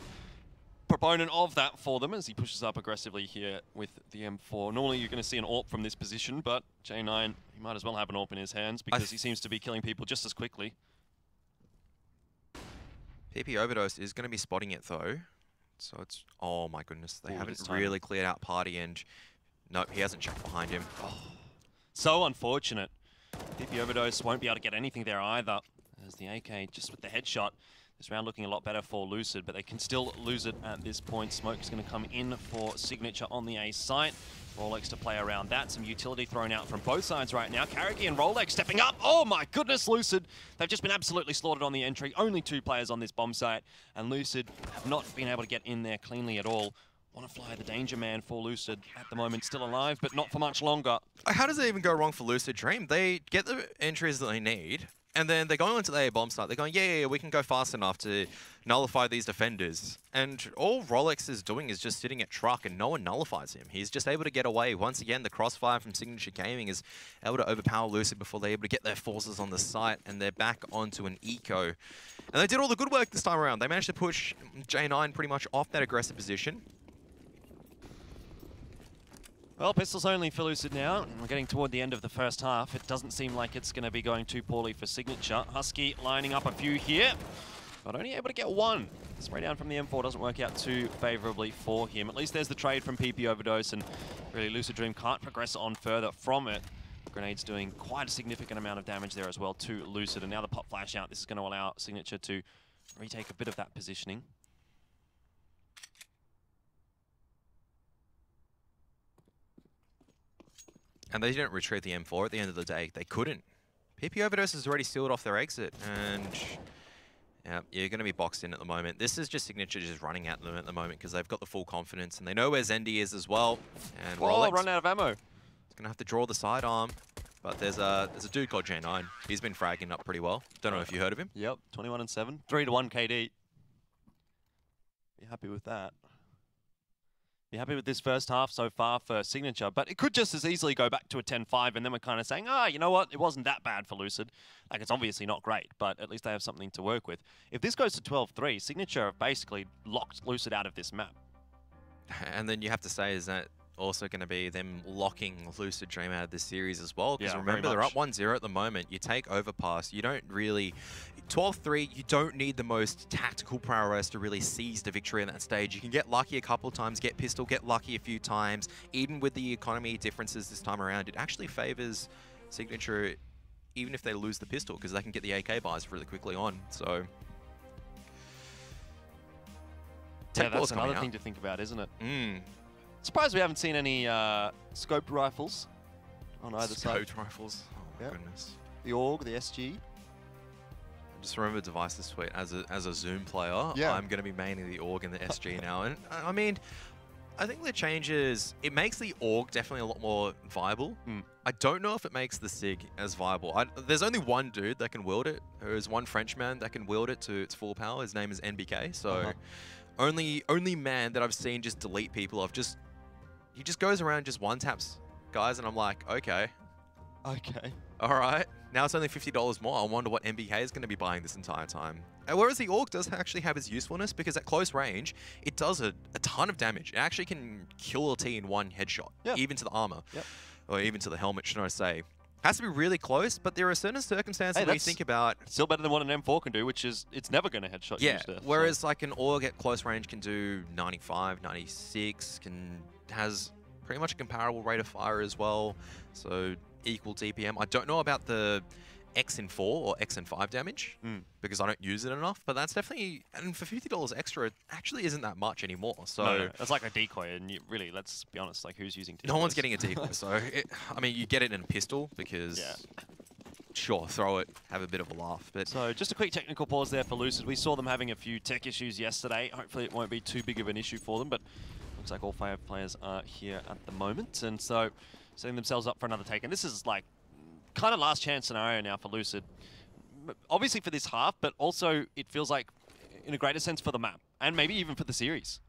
[SPEAKER 2] proponent of that for them as he pushes up aggressively here with the M4. Normally you're going to see an AWP from this position, but J9, he might as well have an AWP in his hands because he seems to be killing people just as quickly.
[SPEAKER 3] PP Overdose is going to be spotting it though. So it's, oh my goodness, they haven't really cleared out party, and nope, he hasn't checked behind him. Oh.
[SPEAKER 2] So unfortunate. PP Overdose won't be able to get anything there either, as the AK just with the headshot This round looking a lot better for Lucid, but they can still lose it at this point. Smoke's going to come in for Signature on the A site. Rolex to play around that. Some utility thrown out from both sides right now. Karagi and Rolex stepping up. Oh my goodness, Lucid. They've just been absolutely slaughtered on the entry. Only 2 players on this bomb site, and Lucid have not been able to get in there cleanly at all. Want to fly the danger man for Lucid at the moment, still alive, but not for much longer.
[SPEAKER 3] How does it even go wrong for Lucid Dream? They get the entries that they need, and then they're going onto the A bomb site. They're going, yeah, we can go fast enough to nullify these defenders. And all Rolex is doing is just sitting at truck, and no one nullifies him. He's just able to get away. Once again, the crossfire from Signature Gaming is able to overpower Lucid before they're able to get their forces on the site, and they're back onto an eco. And they did all the good work this time around. They managed to push J9 pretty much off that aggressive position.
[SPEAKER 2] Well, pistols only for Lucid now. We're getting toward the end of the first half. It doesn't seem like it's going to be going too poorly for Signature. Husky lining up a few here, but only able to get 1. Spray down from the M4 doesn't work out too favorably for him. At least there's the trade from PP Overdose, and really Lucid Dream can't progress on further from it. Grenade's doing quite a significant amount of damage there as well to Lucid, and now the pop flash out. This is going to allow Signature to retake a bit of that positioning.
[SPEAKER 3] And they didn't retrieve the M4 at the end of the day. They couldn't. PP Overdose has already sealed off their exit, and yeah, you're going to be boxed in at the moment. This is just Signature just running at them at the moment because they've got the full confidence, and they know where Zendi is as well. And Rolex
[SPEAKER 2] run out of ammo.
[SPEAKER 3] He's going to have to draw the sidearm, but there's a dude called J9. He's been fragging up pretty well. Don't know if you heard of him.
[SPEAKER 2] Yep, 21 and 7, 3-1 KD. Be happy with that. Be happy with this first half so far for Signature, but it could just as easily go back to a 10-5, and then we're kind of saying, you know what, it wasn't that bad for Lucid. Like, it's obviously not great, but at least they have something to work with. If this goes to 12-3, Signature have basically locked Lucid out of this map.
[SPEAKER 3] And then you have to say, is that also going to be them locking Lucid Dream out of this series as well? Because
[SPEAKER 2] Yeah,
[SPEAKER 3] remember, they're up 1-0 at the moment. You take Overpass. You don't really... 12-3, you don't need the most tactical prowess to really seize the victory in that stage. You can get lucky a couple of times, get pistol, get lucky a few times. Even with the economy differences this time around, it actually favors Signature even if they lose the pistol, because they can get the AK buys really quickly on. So...
[SPEAKER 2] Yeah, that's another thing to think about, isn't it?
[SPEAKER 3] Mm.
[SPEAKER 2] Surprised we haven't seen any scoped rifles on either side.
[SPEAKER 3] Scoped rifles? Oh, my goodness.
[SPEAKER 2] The AUG, the SG.
[SPEAKER 3] Just remember Devices Tweet, as a Zoom player, I'm going to be mainly the AUG and the SG now. And I mean, I think the changes, it makes the AUG definitely a lot more viable. I don't know if it makes the SIG as viable. There's only one dude that can wield it. There's one Frenchman that can wield it to its full power. His name is NBK. So only man that I've seen just delete people. He just goes around and just one-taps guys, and I'm like, okay.
[SPEAKER 2] Okay.
[SPEAKER 3] All right. Now it's only $50 more. I wonder what MBK is going to be buying this entire time. Whereas the AUG does actually have its usefulness, because at close range, it does a ton of damage. It actually can kill a T in one headshot, even to the armor, or even to the helmet, should I say. Has to be really close, but there are certain circumstances where you think about...
[SPEAKER 2] Still better than what an M4 can do, which is, it's never going to headshot you.
[SPEAKER 3] Whereas like an AUG at close range can do 95, 96, has pretty much a comparable rate of fire as well. So equal DPM. I don't know about the X in 4 or X in 5 damage because I don't use it enough, but that's definitely, and for $50 extra, it actually isn't that much anymore. So
[SPEAKER 2] no, it's like a decoy, and you really, let's be honest, like who's using decoys?
[SPEAKER 3] No one's getting a decoy. So I mean, you get it in a pistol because sure, throw it, have a bit of a laugh. But
[SPEAKER 2] so just a quick technical pause there for Lucid. We saw them having a few tech issues yesterday. Hopefully it won't be too big of an issue for them, but looks like all 5 players are here at the moment, and so setting themselves up for another take. And this is like kind of last chance scenario now for Lucid. Obviously for this half, but also it feels like in a greater sense for the map, and maybe even for the series.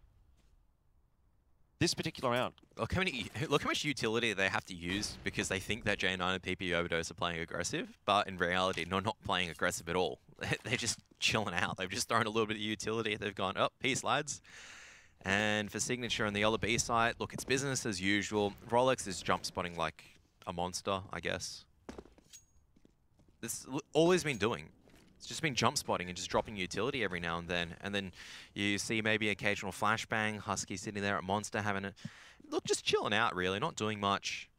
[SPEAKER 2] This particular round.
[SPEAKER 3] Look how much utility they have to use because they think that J9 and PP Overdose are playing aggressive, but in reality, they're not playing aggressive at all. They're just chilling out. They've just thrown a little bit of utility. They've gone, oh, peace, lads. And for Signature on the yellow B site, look, it's business as usual. Rolex is jump spotting like a monster, I guess. This all he's been doing. It's just been jump spotting and just dropping utility every now and then. And then you see maybe occasional flashbang. Husky sitting there at Monster having a look, just chilling out really, not doing much.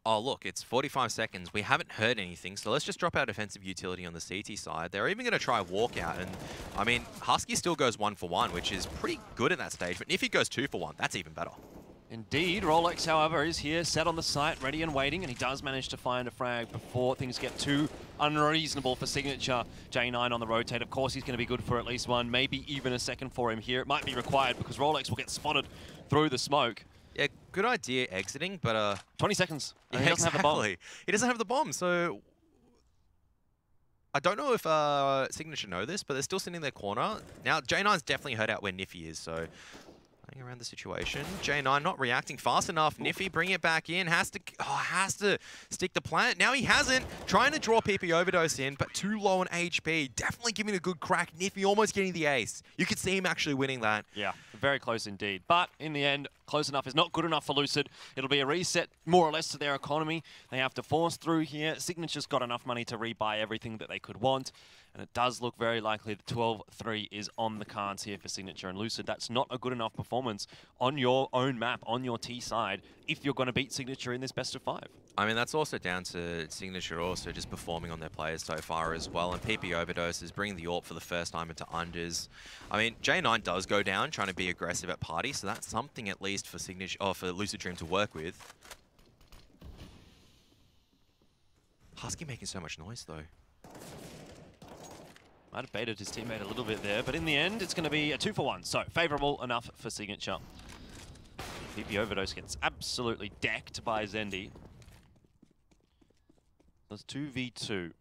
[SPEAKER 3] oh, look, it's 45 seconds. We haven't heard anything, so let's just drop our defensive utility on the CT side. They're even going to try a walkout, and I mean, Husky still goes 1 for 1, which is pretty good at that stage, but if he goes 2 for 1, that's even better.
[SPEAKER 2] Indeed, Rolex, however, is here, set on the site, ready and waiting, and he does manage to find a frag before things get too unreasonable for Signature. J9 on the rotate. Of course, he's going to be good for at least one, maybe even a second for him here. It might be required because Rolex will get spotted through the smoke.
[SPEAKER 3] Yeah, good idea exiting, but
[SPEAKER 2] 20 seconds.
[SPEAKER 3] Yeah,
[SPEAKER 2] he doesn't have the bomb.
[SPEAKER 3] He doesn't have the bomb, so I don't know if Signature know this, but they're still sitting in their corner. Now, J9's definitely heard out where Niffy is, so playing around the situation. J9 not reacting fast enough. Niffy bring it back in. Has to stick the plant. Now he hasn't. Trying to draw PP Overdose in, but too low on HP. Definitely giving a good crack. Niffy almost getting the ace. You could see him actually winning that.
[SPEAKER 2] Yeah, very close indeed. But in the end, close enough is not good enough for Lucid. It'll be a reset, more or less, to their economy. They have to force through here. Signature's got enough money to rebuy everything that they could want. And it does look very likely that 12-3 is on the cards here for Signature and Lucid. That's not a good enough performance on your own map, on your T side, if you're going to beat Signature in this best of 5.
[SPEAKER 3] I mean, that's also down to Signature also just performing on their players so far as well. And PP Overdose is bringing the AWP for the first time into unders. I mean, J9 does go down trying to be aggressive at party, so that's something at least for Signature, or for Lucid Dream to work with. Husky making so much noise though.
[SPEAKER 2] Might have baited his teammate a little bit there, but in the end, it's going to be a 2 for 1. So, favourable enough for Signature. PP Overdose gets absolutely decked by Zendi. There's 2v2.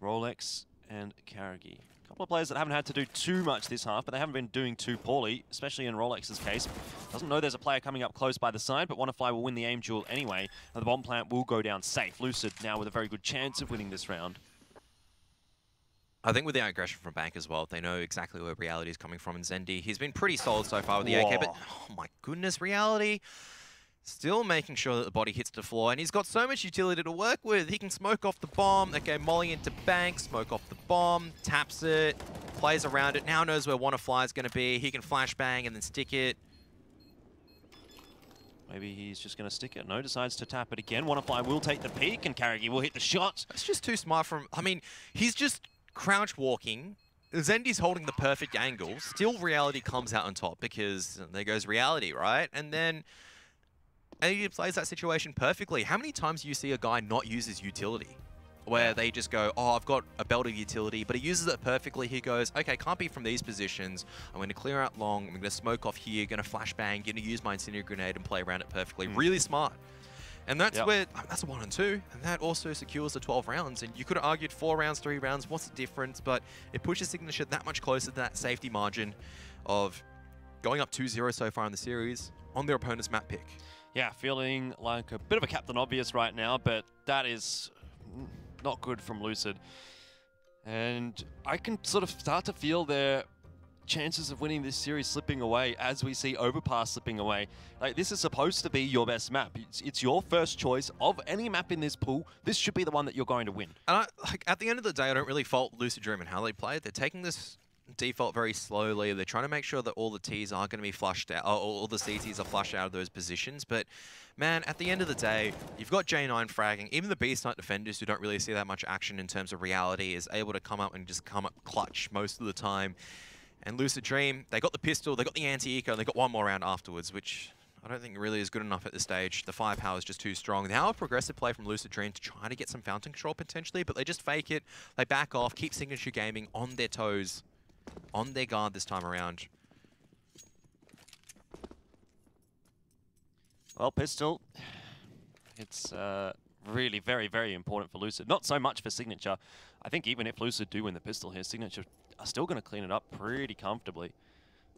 [SPEAKER 2] Rolex and Karagi. A couple of players that haven't had to do too much this half, but they haven't been doing too poorly, especially in Rolex's case. Doesn't know there's a player coming up close by the side, but Wannafly will win the aim duel anyway, and the bomb plant will go down safe. Lucid now with a very good chance of winning this round.
[SPEAKER 3] I think with the aggression from Bank as well, they know exactly where Reality is coming from in Zendi. He's been pretty solid so far with the AK, but oh my goodness, Reality still making sure that the body hits the floor, and he's got so much utility to work with. He can smoke off the bomb, okay, molly into Bank, smoke off the bomb, taps it, plays around it, now knows where Wannafly is going to be. He can flashbang and then stick it.
[SPEAKER 2] Maybe he's just going to stick it. No, decides to tap it again. Wannafly will take the peek, and Karagi will hit the shot.
[SPEAKER 3] That's just too smart from... I mean, he's just crouch walking. Zendi's holding the perfect angle. Still, Reality comes out on top because there goes Reality, right? And then he plays that situation perfectly. How many times do you see a guy not use his utility? Where they just go, oh, I've got a belt of utility, but he uses it perfectly. He goes, okay, can't be from these positions. I'm going to clear out long. I'm going to smoke off here, going to flashbang, going to use my incendiary grenade and play around it perfectly. Really smart. And that's where, that's a 1 and 2, and that also secures the 12 rounds. And you could have argued 4 rounds, 3 rounds, what's the difference? But it pushes Signature that much closer to that safety margin of going up 2-0 so far in the series on their opponent's map pick.
[SPEAKER 2] Yeah, feeling like a bit of a Captain Obvious right now, but that is not good from Lucid. And I can sort of start to feel their chances of winning this series slipping away as we see Overpass slipping away. Like, this is supposed to be your best map. It's your first choice of any map in this pool. This should be the one that you're going to win.
[SPEAKER 3] And at the end of the day, I don't really fault Lucid Dream and how they play it. They're taking this default very slowly. They're trying to make sure that all the Ts are going to be flushed out, or all the CTs are flushed out of those positions. But man, at the end of the day, you've got J9 fragging. Even the B-Snipe defenders who don't really see that much action in terms of Reality is able to come up and just come up clutch most of the time. And Lucid Dream, they got the pistol, they got the anti-eco, and they got one more round afterwards, which I don't think really is good enough at this stage. The firepower is just too strong. Now a progressive play from Lucid Dream to try to get some fountain control potentially, but they just fake it, they back off, keep Signature Gaming on their toes, on their guard this time around.
[SPEAKER 2] Well, pistol, it's really very, very important for Lucid. Not so much for Signature. I think even if Lucid do win the pistol here, Signature are still going to clean it up pretty comfortably.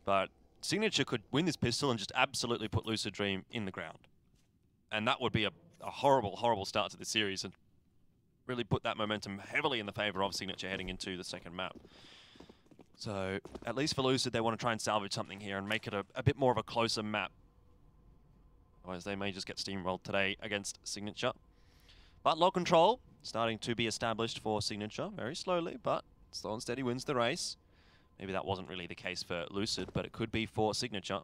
[SPEAKER 2] But Signature could win this pistol and just absolutely put Lucid Dream in the ground. And that would be a horrible, horrible start to the series and really put that momentum heavily in the favor of Signature heading into the second map. So, at least for Lucid, they want to try and salvage something here and make it a bit more of a closer map. Otherwise, they may just get steamrolled today against Signature. But low control starting to be established for Signature, very slowly, but slow and steady wins the race. Maybe that wasn't really the case for Lucid, but it could be for Signature.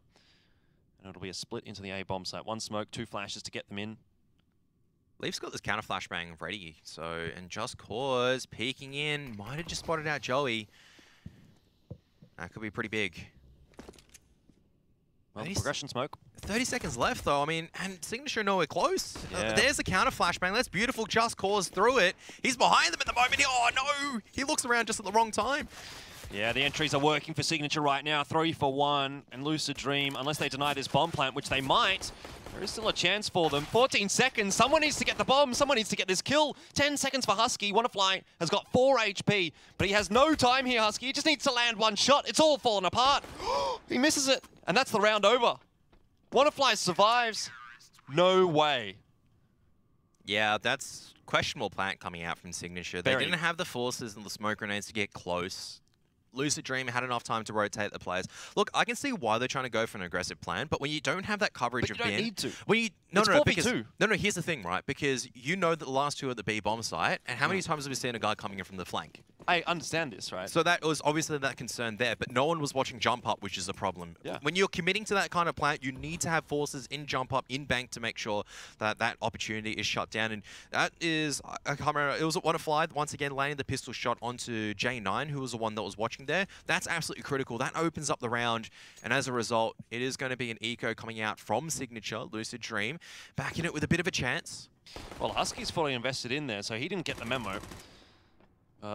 [SPEAKER 2] And it'll be a split into the A bomb site. 1 smoke, 2 flashes to get them in.
[SPEAKER 3] Leaf's got this counter flashbang ready, so, and Just Cause peeking in, might have just spotted out Joey. That could be pretty big.
[SPEAKER 2] Well, progression smoke.
[SPEAKER 3] 30 seconds left, though. I mean, and Signature nowhere close.
[SPEAKER 2] Yeah.
[SPEAKER 3] There's the counter flashbang. That's beautiful. Just Cause through it. He's behind them at the moment. Oh, no! He looks around just at the wrong time.
[SPEAKER 2] Yeah, the entries are working for Signature right now. 3 for 1, and Lucid Dream, unless they deny this bomb plant, which they might, there is still a chance for them. 14 seconds. Someone needs to get the bomb. Someone needs to get this kill. 10 seconds for Husky. Wannafly has got 4 HP, but he has no time here, Husky. He just needs to land one shot. It's all falling apart. He misses it, and that's the round over. Wannafly survives. No way.
[SPEAKER 3] Yeah, that's questionable plant coming out from Signature. They didn't have the forces and the smoke grenades to get close. Lucid Dream had enough time to rotate the players. Look, I can see why they're trying to go for an aggressive plan, but when you don't have that coverage of
[SPEAKER 2] you don't
[SPEAKER 3] bin,
[SPEAKER 2] need to.
[SPEAKER 3] When you,
[SPEAKER 2] It's 4v2.
[SPEAKER 3] no, here's the thing, right? Because you know that the last 2 are at the B bomb site, and how many times have we seen a guy coming in from the flank?
[SPEAKER 2] I understand this, right?
[SPEAKER 3] So that was obviously that concern there, but no one was watching jump up, which is a problem.
[SPEAKER 2] Yeah.
[SPEAKER 3] When you're committing to that kind of plant, you need to have forces in jump up, in bank to make sure that that opportunity is shut down. And that is, I can't remember, it was at Wannafly, once again landing the pistol shot onto J9, who was the one that was watching there. That's absolutely critical. That opens up the round, and as a result, it is going to be an eco coming out from Signature, Lucid Dream, back in it with a bit of a chance.
[SPEAKER 2] Well, Husky's fully invested in there, so he didn't get the memo.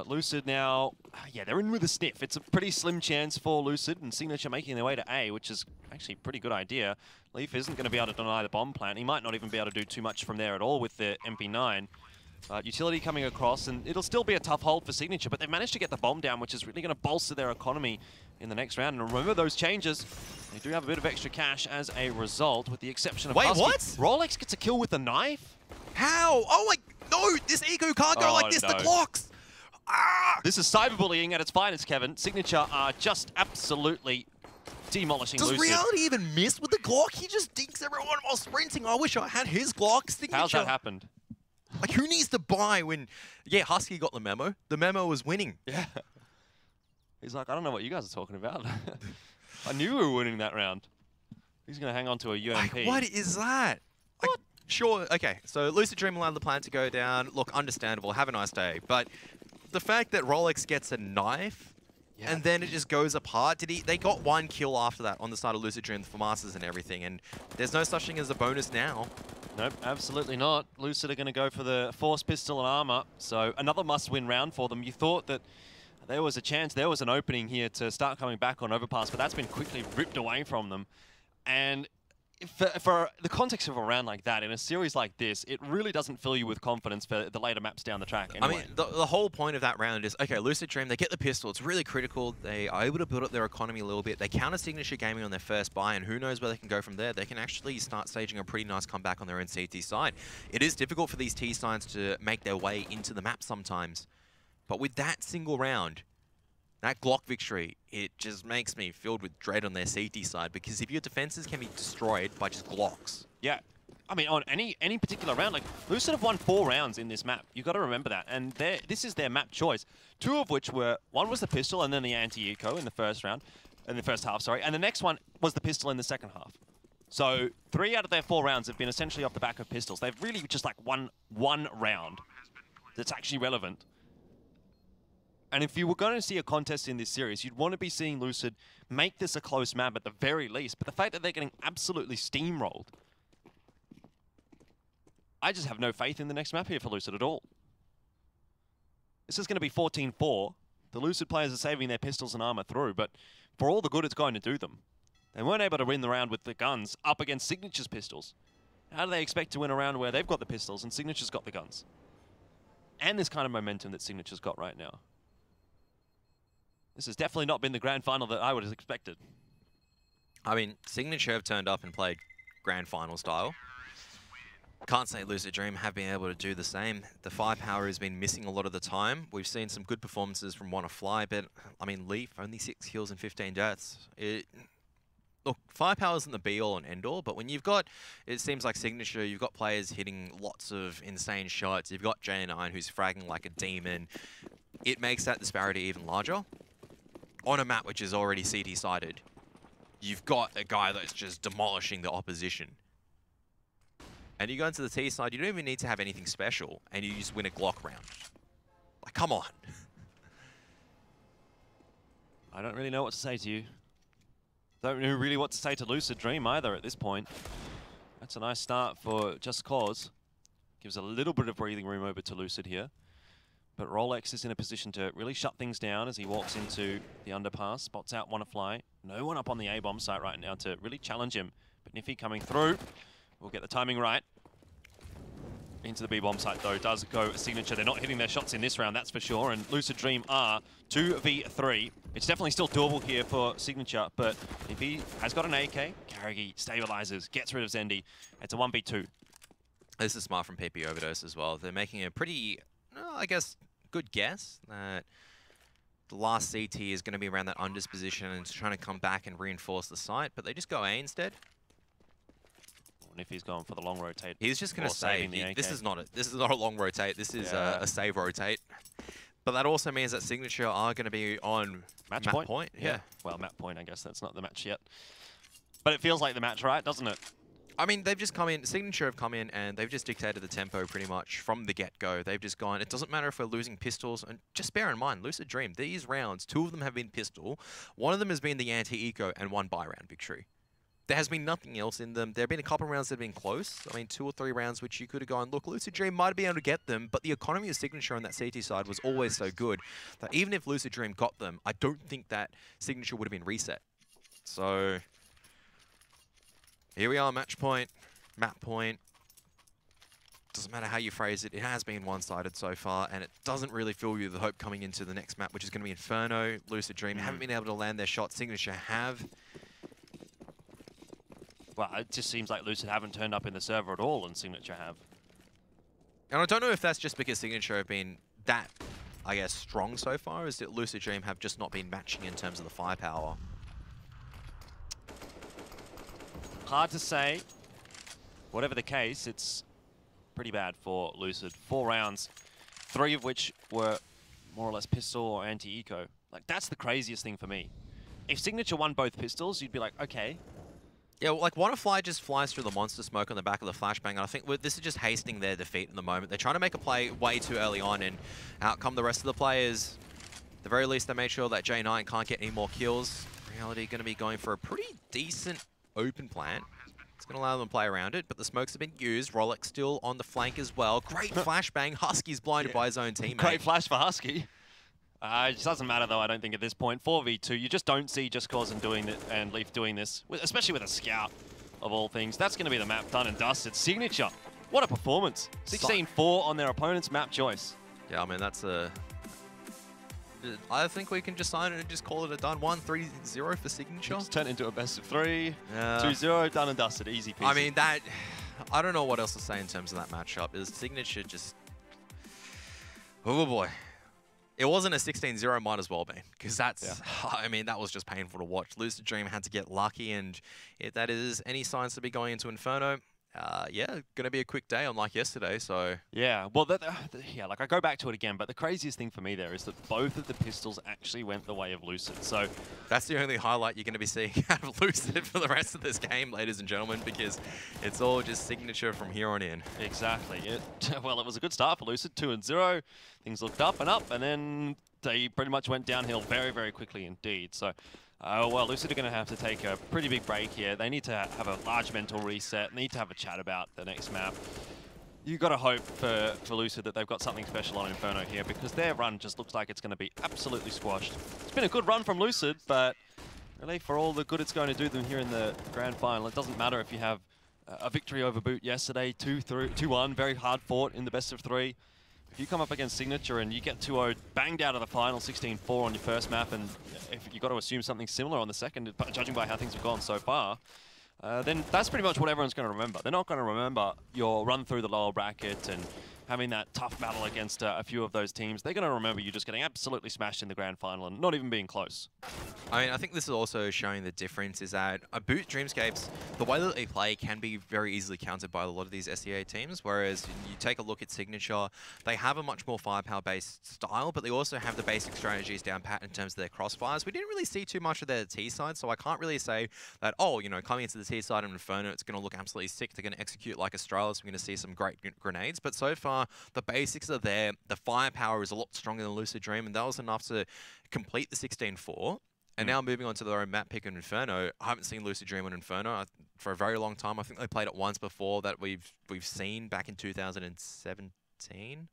[SPEAKER 2] Lucid now, yeah, they're in with a sniff. It's a pretty slim chance for Lucid, and Signature making their way to A, which is actually a pretty good idea. Leaf isn't going to be able to deny the bomb plant. He might not even be able to do too much from there at all with the MP9. Utility coming across, and it'll still be a tough hold for Signature, but they've managed to get the bomb down, which is really going to bolster their economy in the next round. And remember those changes. They do have a bit of extra cash as a result, with the exception of Husky.
[SPEAKER 3] What?
[SPEAKER 2] Rolex gets a kill with the knife?
[SPEAKER 3] How? Oh my, no, this eco can't go like this,
[SPEAKER 2] no.
[SPEAKER 3] the clocks. Ah!
[SPEAKER 2] This is cyberbullying at its finest, Kevin. Signature are just absolutely demolishing Lucid.
[SPEAKER 3] Does Reality even miss with the Glock? He just dinks everyone while sprinting. I wish I had his Glock. Signature.
[SPEAKER 2] How's that happened?
[SPEAKER 3] Like, who needs to buy when... Yeah, Husky got the memo. The memo was winning.
[SPEAKER 2] Yeah. He's like, I don't know what you guys are talking about. I knew we were winning that round. He's going to hang on to a UMP.
[SPEAKER 3] Like, what is that? Like,
[SPEAKER 2] What?
[SPEAKER 3] Sure, okay. So Lucid Dream allowed the plan to go down. Look, understandable. Have a nice day. But the fact that Rolex gets a knife and then it just goes apart. They got 1 kill after that on the side of Lucid Dream for Masters and everything, and there's no such thing as a bonus now.
[SPEAKER 2] Nope, absolutely not. Lucid are going to go for the Force Pistol and Armor, so another must-win round for them. You thought that there was a chance, there was an opening here to start coming back on Overpass, but that's been quickly ripped away from them. And for the context of a round like that, in a series like this, it really doesn't fill you with confidence for the later maps down the track anyway.
[SPEAKER 3] I mean, the whole point of that round is, okay, Lucid Dream, they get the pistol. It's really critical. They are able to build up their economy a little bit. They counter Signature Gaming on their first buy, and who knows where they can go from there. They can actually start staging a pretty nice comeback on their own CT side. It is difficult for these T-Signs to make their way into the map sometimes. But with that single round, that Glock victory, it just makes me filled with dread on their CT side, because if your defenses can be destroyed by just Glocks.
[SPEAKER 2] Yeah. I mean, on any particular round, like, Lucid have won 4 rounds in this map. You've got to remember that. And this is their map choice. 2 of which were, one was the pistol and then the anti-eco in the first round, in the first half, sorry. And the next one was the pistol in the second half. So 3 out of their 4 rounds have been essentially off the back of pistols. They've really just like won 1 round that's actually relevant. And if you were going to see a contest in this series, you'd want to be seeing Lucid make this a close map at the very least. But the fact that they're getting absolutely steamrolled, I just have no faith in the next map here for Lucid at all. This is going to be 14-4. The Lucid players are saving their pistols and armor through, but for all the good it's going to do them, they weren't able to win the round with the guns up against Signature's pistols. How do they expect to win a round where they've got the pistols and Signature's got the guns? And this kind of momentum that Signature's got right now. This has definitely not been the grand final that I would have expected.
[SPEAKER 3] I mean, Signature have turned up and played grand final style. Can't say Lucid Dream have been able to do the same. The firepower has been missing a lot of the time. We've seen some good performances from Wannafly, but I mean, Leaf, only 6 kills and 15 deaths. Look, firepower isn't the be-all and end-all, but when you've got, it seems like Signature, you've got players hitting lots of insane shots. You've got J9 who's fragging like a demon. It makes that disparity even larger. On a map which is already CT-sided, you've got a guy that's just demolishing the opposition. And you go into the T side, you don't even need to have anything special, and you just win a Glock round. Like, come on.
[SPEAKER 2] I don't really know what to say to you. Don't know really what to say to Lucid Dream either at this point. That's a nice start for Just Cause. Gives a little bit of breathing room over to Lucid here. But Rolex is in a position to really shut things down as he walks into the underpass, spots out Wannafly. No one up on the A-bomb site right now to really challenge him. But Niffy coming through. We'll get the timing right. Into the B-bomb site, though, does go a Signature. They're not hitting their shots in this round, that's for sure. And Lucid Dream are 2v3. It's definitely still doable here for Signature, but if he has got an AK, Carrigy stabilizes, gets rid of Zendi. It's a 1v2.
[SPEAKER 3] This is smart from PP Overdose as well. They're making a pretty, I guess, good guess that the last CT is going to be around that unders position and trying to come back and reinforce the site, but they just go A instead.
[SPEAKER 2] And if he's going for the long rotate,
[SPEAKER 3] he's just going to save. This is not a long rotate. This is a save rotate. But that also means that Signature are going to be on
[SPEAKER 2] match
[SPEAKER 3] map
[SPEAKER 2] point.
[SPEAKER 3] point.
[SPEAKER 2] Yeah. Well, map point. I guess that's not the match yet. But it feels like the match, right? Doesn't it?
[SPEAKER 3] I mean, they've just come in. Signature have come in and they've just dictated the tempo pretty much from the get-go. They've just gone. It doesn't matter if we're losing pistols. And just bear in mind, Lucid Dream. These rounds, 2 of them have been pistol. 1 of them has been the anti-eco and 1 buy-round victory. There has been nothing else in them. There have been a couple of rounds that have been close. I mean, 2 or 3 rounds which you could have gone, look, Lucid Dream might have been able to get them, but the economy of Signature on that CT side was always so good that even if Lucid Dream got them, I don't think that Signature would have been reset. So, here we are, match point, map point. Doesn't matter how you phrase it, it has been one-sided so far, and it doesn't really fill you with hope coming into the next map, which is going to be Inferno. Lucid Dream haven't been able to land their shots. Signature have.
[SPEAKER 2] Well, it just seems like Lucid haven't turned up in the server at all, and Signature have.
[SPEAKER 3] And I don't know if that's just because Signature have been that, I guess, strong so far, is that Lucid Dream have just not been matching in terms of the firepower.
[SPEAKER 2] Hard to say. Whatever the case, it's pretty bad for Lucid. 4 rounds, 3 of which were more or less pistol or anti-eco. Like, that's the craziest thing for me. If Signature won both pistols, you'd be like, okay.
[SPEAKER 3] Yeah, well, like, Wannafly just flies through the monster smoke on the back of the flashbang, and I think this is just hastening their defeat in the moment. They're trying to make a play way too early on, and out come the rest of the players. At the very least, they made sure that J9 can't get any more kills. Reality going to be going for a pretty decent open plant. It's going to allow them to play around it, but the smokes have been used. Rolex still on the flank as well. Great flashbang. Husky's blinded by his own teammate.
[SPEAKER 2] Great flash for Husky. It just doesn't matter, though, I don't think, at this point. 4v2, you just don't see Just Cause and doing it, and Leaf doing this, especially with a scout, of all things. That's going to be the map done and dusted. Signature, what a performance. 16-4 on their opponent's map choice.
[SPEAKER 3] Yeah, I mean, that's a... I think we can just sign it and just call it a done 1-3-0 for Signature.
[SPEAKER 2] It's turned into a best of 3. 2-0, done and dusted, easy peasy.
[SPEAKER 3] I mean, that... I don't know what else to say in terms of that matchup. Is Signature just... Oh, boy. It wasn't a 16-0, might as well be, because that's, I mean, that was just painful to watch. Lucid Dream had to get lucky, and if that is any signs to be going into Inferno, yeah, going to be a quick day unlike yesterday, so...
[SPEAKER 2] Yeah, well, yeah, like I go back to it again, but the craziest thing for me there is that both of the pistols actually went the way of Lucid, so...
[SPEAKER 3] That's the only highlight you're going to be seeing out of Lucid for the rest of this game, ladies and gentlemen, because it's all just Signature from here on in.
[SPEAKER 2] Exactly. Well, it was a good start for Lucid, 2-0. Things looked up, and then they pretty much went downhill very, very quickly indeed, so... well, Lucid are going to have to take a pretty big break here. They need to have a large mental reset, need to have a chat about the next map. You've got to hope for Lucid that they've got something special on Inferno here, because their run just looks like it's going to be absolutely squashed. It's been a good run from Lucid, but really for all the good it's going to do them here in the grand final, it doesn't matter if you have a victory over Boot yesterday, 2-1, very hard fought in the best of 3. If you come up against Signature and you get 2-0 banged out of the final, 16-4 on your first map, and if you've got to assume something similar on the second, judging by how things have gone so far, then that's pretty much what everyone's going to remember. They're not going to remember your run through the lower bracket and having that tough battle against a few of those teams, they're going to remember you just getting absolutely smashed in the grand final and not even being close.
[SPEAKER 3] I mean, I think this is also showing the difference is that Boot Dreamscapes, the way that they play can be very easily countered by a lot of these SEA teams, whereas you take a look at Signature, they have a much more firepower-based style, but they also have the basic strategies down pat in terms of their crossfires. We didn't really see too much of their T side, so I can't really say that, oh, you know, coming into the T side of Inferno, it's going to look absolutely sick. They're going to execute like Astralis. We're going to see some great grenades, but so far, the basics are there. The firepower is a lot stronger than Lucid Dream, and that was enough to complete the 16-4. And now moving on to their own map pick in Inferno, I haven't seen Lucid Dream on Inferno for a very long time. I think they played it once before that we've seen back in 2017.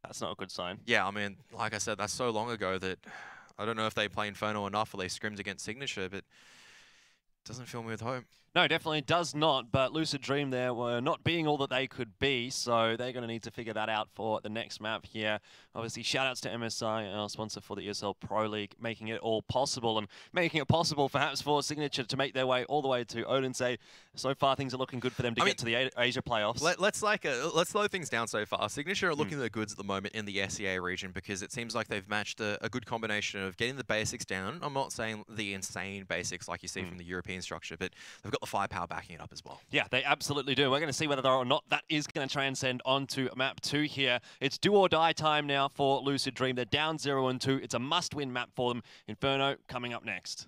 [SPEAKER 2] That's not a good sign.
[SPEAKER 3] Yeah, I mean, like I said, that's so long ago that I don't know if they play Inferno enough or they scrimmed against Signature, but it doesn't fill me with hope.
[SPEAKER 2] No, definitely does not, but Lucid Dream there were not being all that they could be, so they're going to need to figure that out for the next map here. Obviously, shout-outs to MSI, our sponsor for the ESL Pro League, making it all possible, and making it possible perhaps for Signature to make their way all the way to Odense. So far, things are looking good for them to get to the Asia playoffs.
[SPEAKER 3] Let's slow things down so far. Signature are looking the goods at the moment in the SEA region because it seems like they've matched a good combination of getting the basics down. I'm not saying the insane basics like you see from the European structure, but they've got the firepower backing it up as well.
[SPEAKER 2] Yeah, they absolutely do. We're going to see whether or not that is going to transcend onto map 2 here. It's do or die time now for Lucid Dream. They're down 0-2. It's a must-win map for them. Inferno coming up next.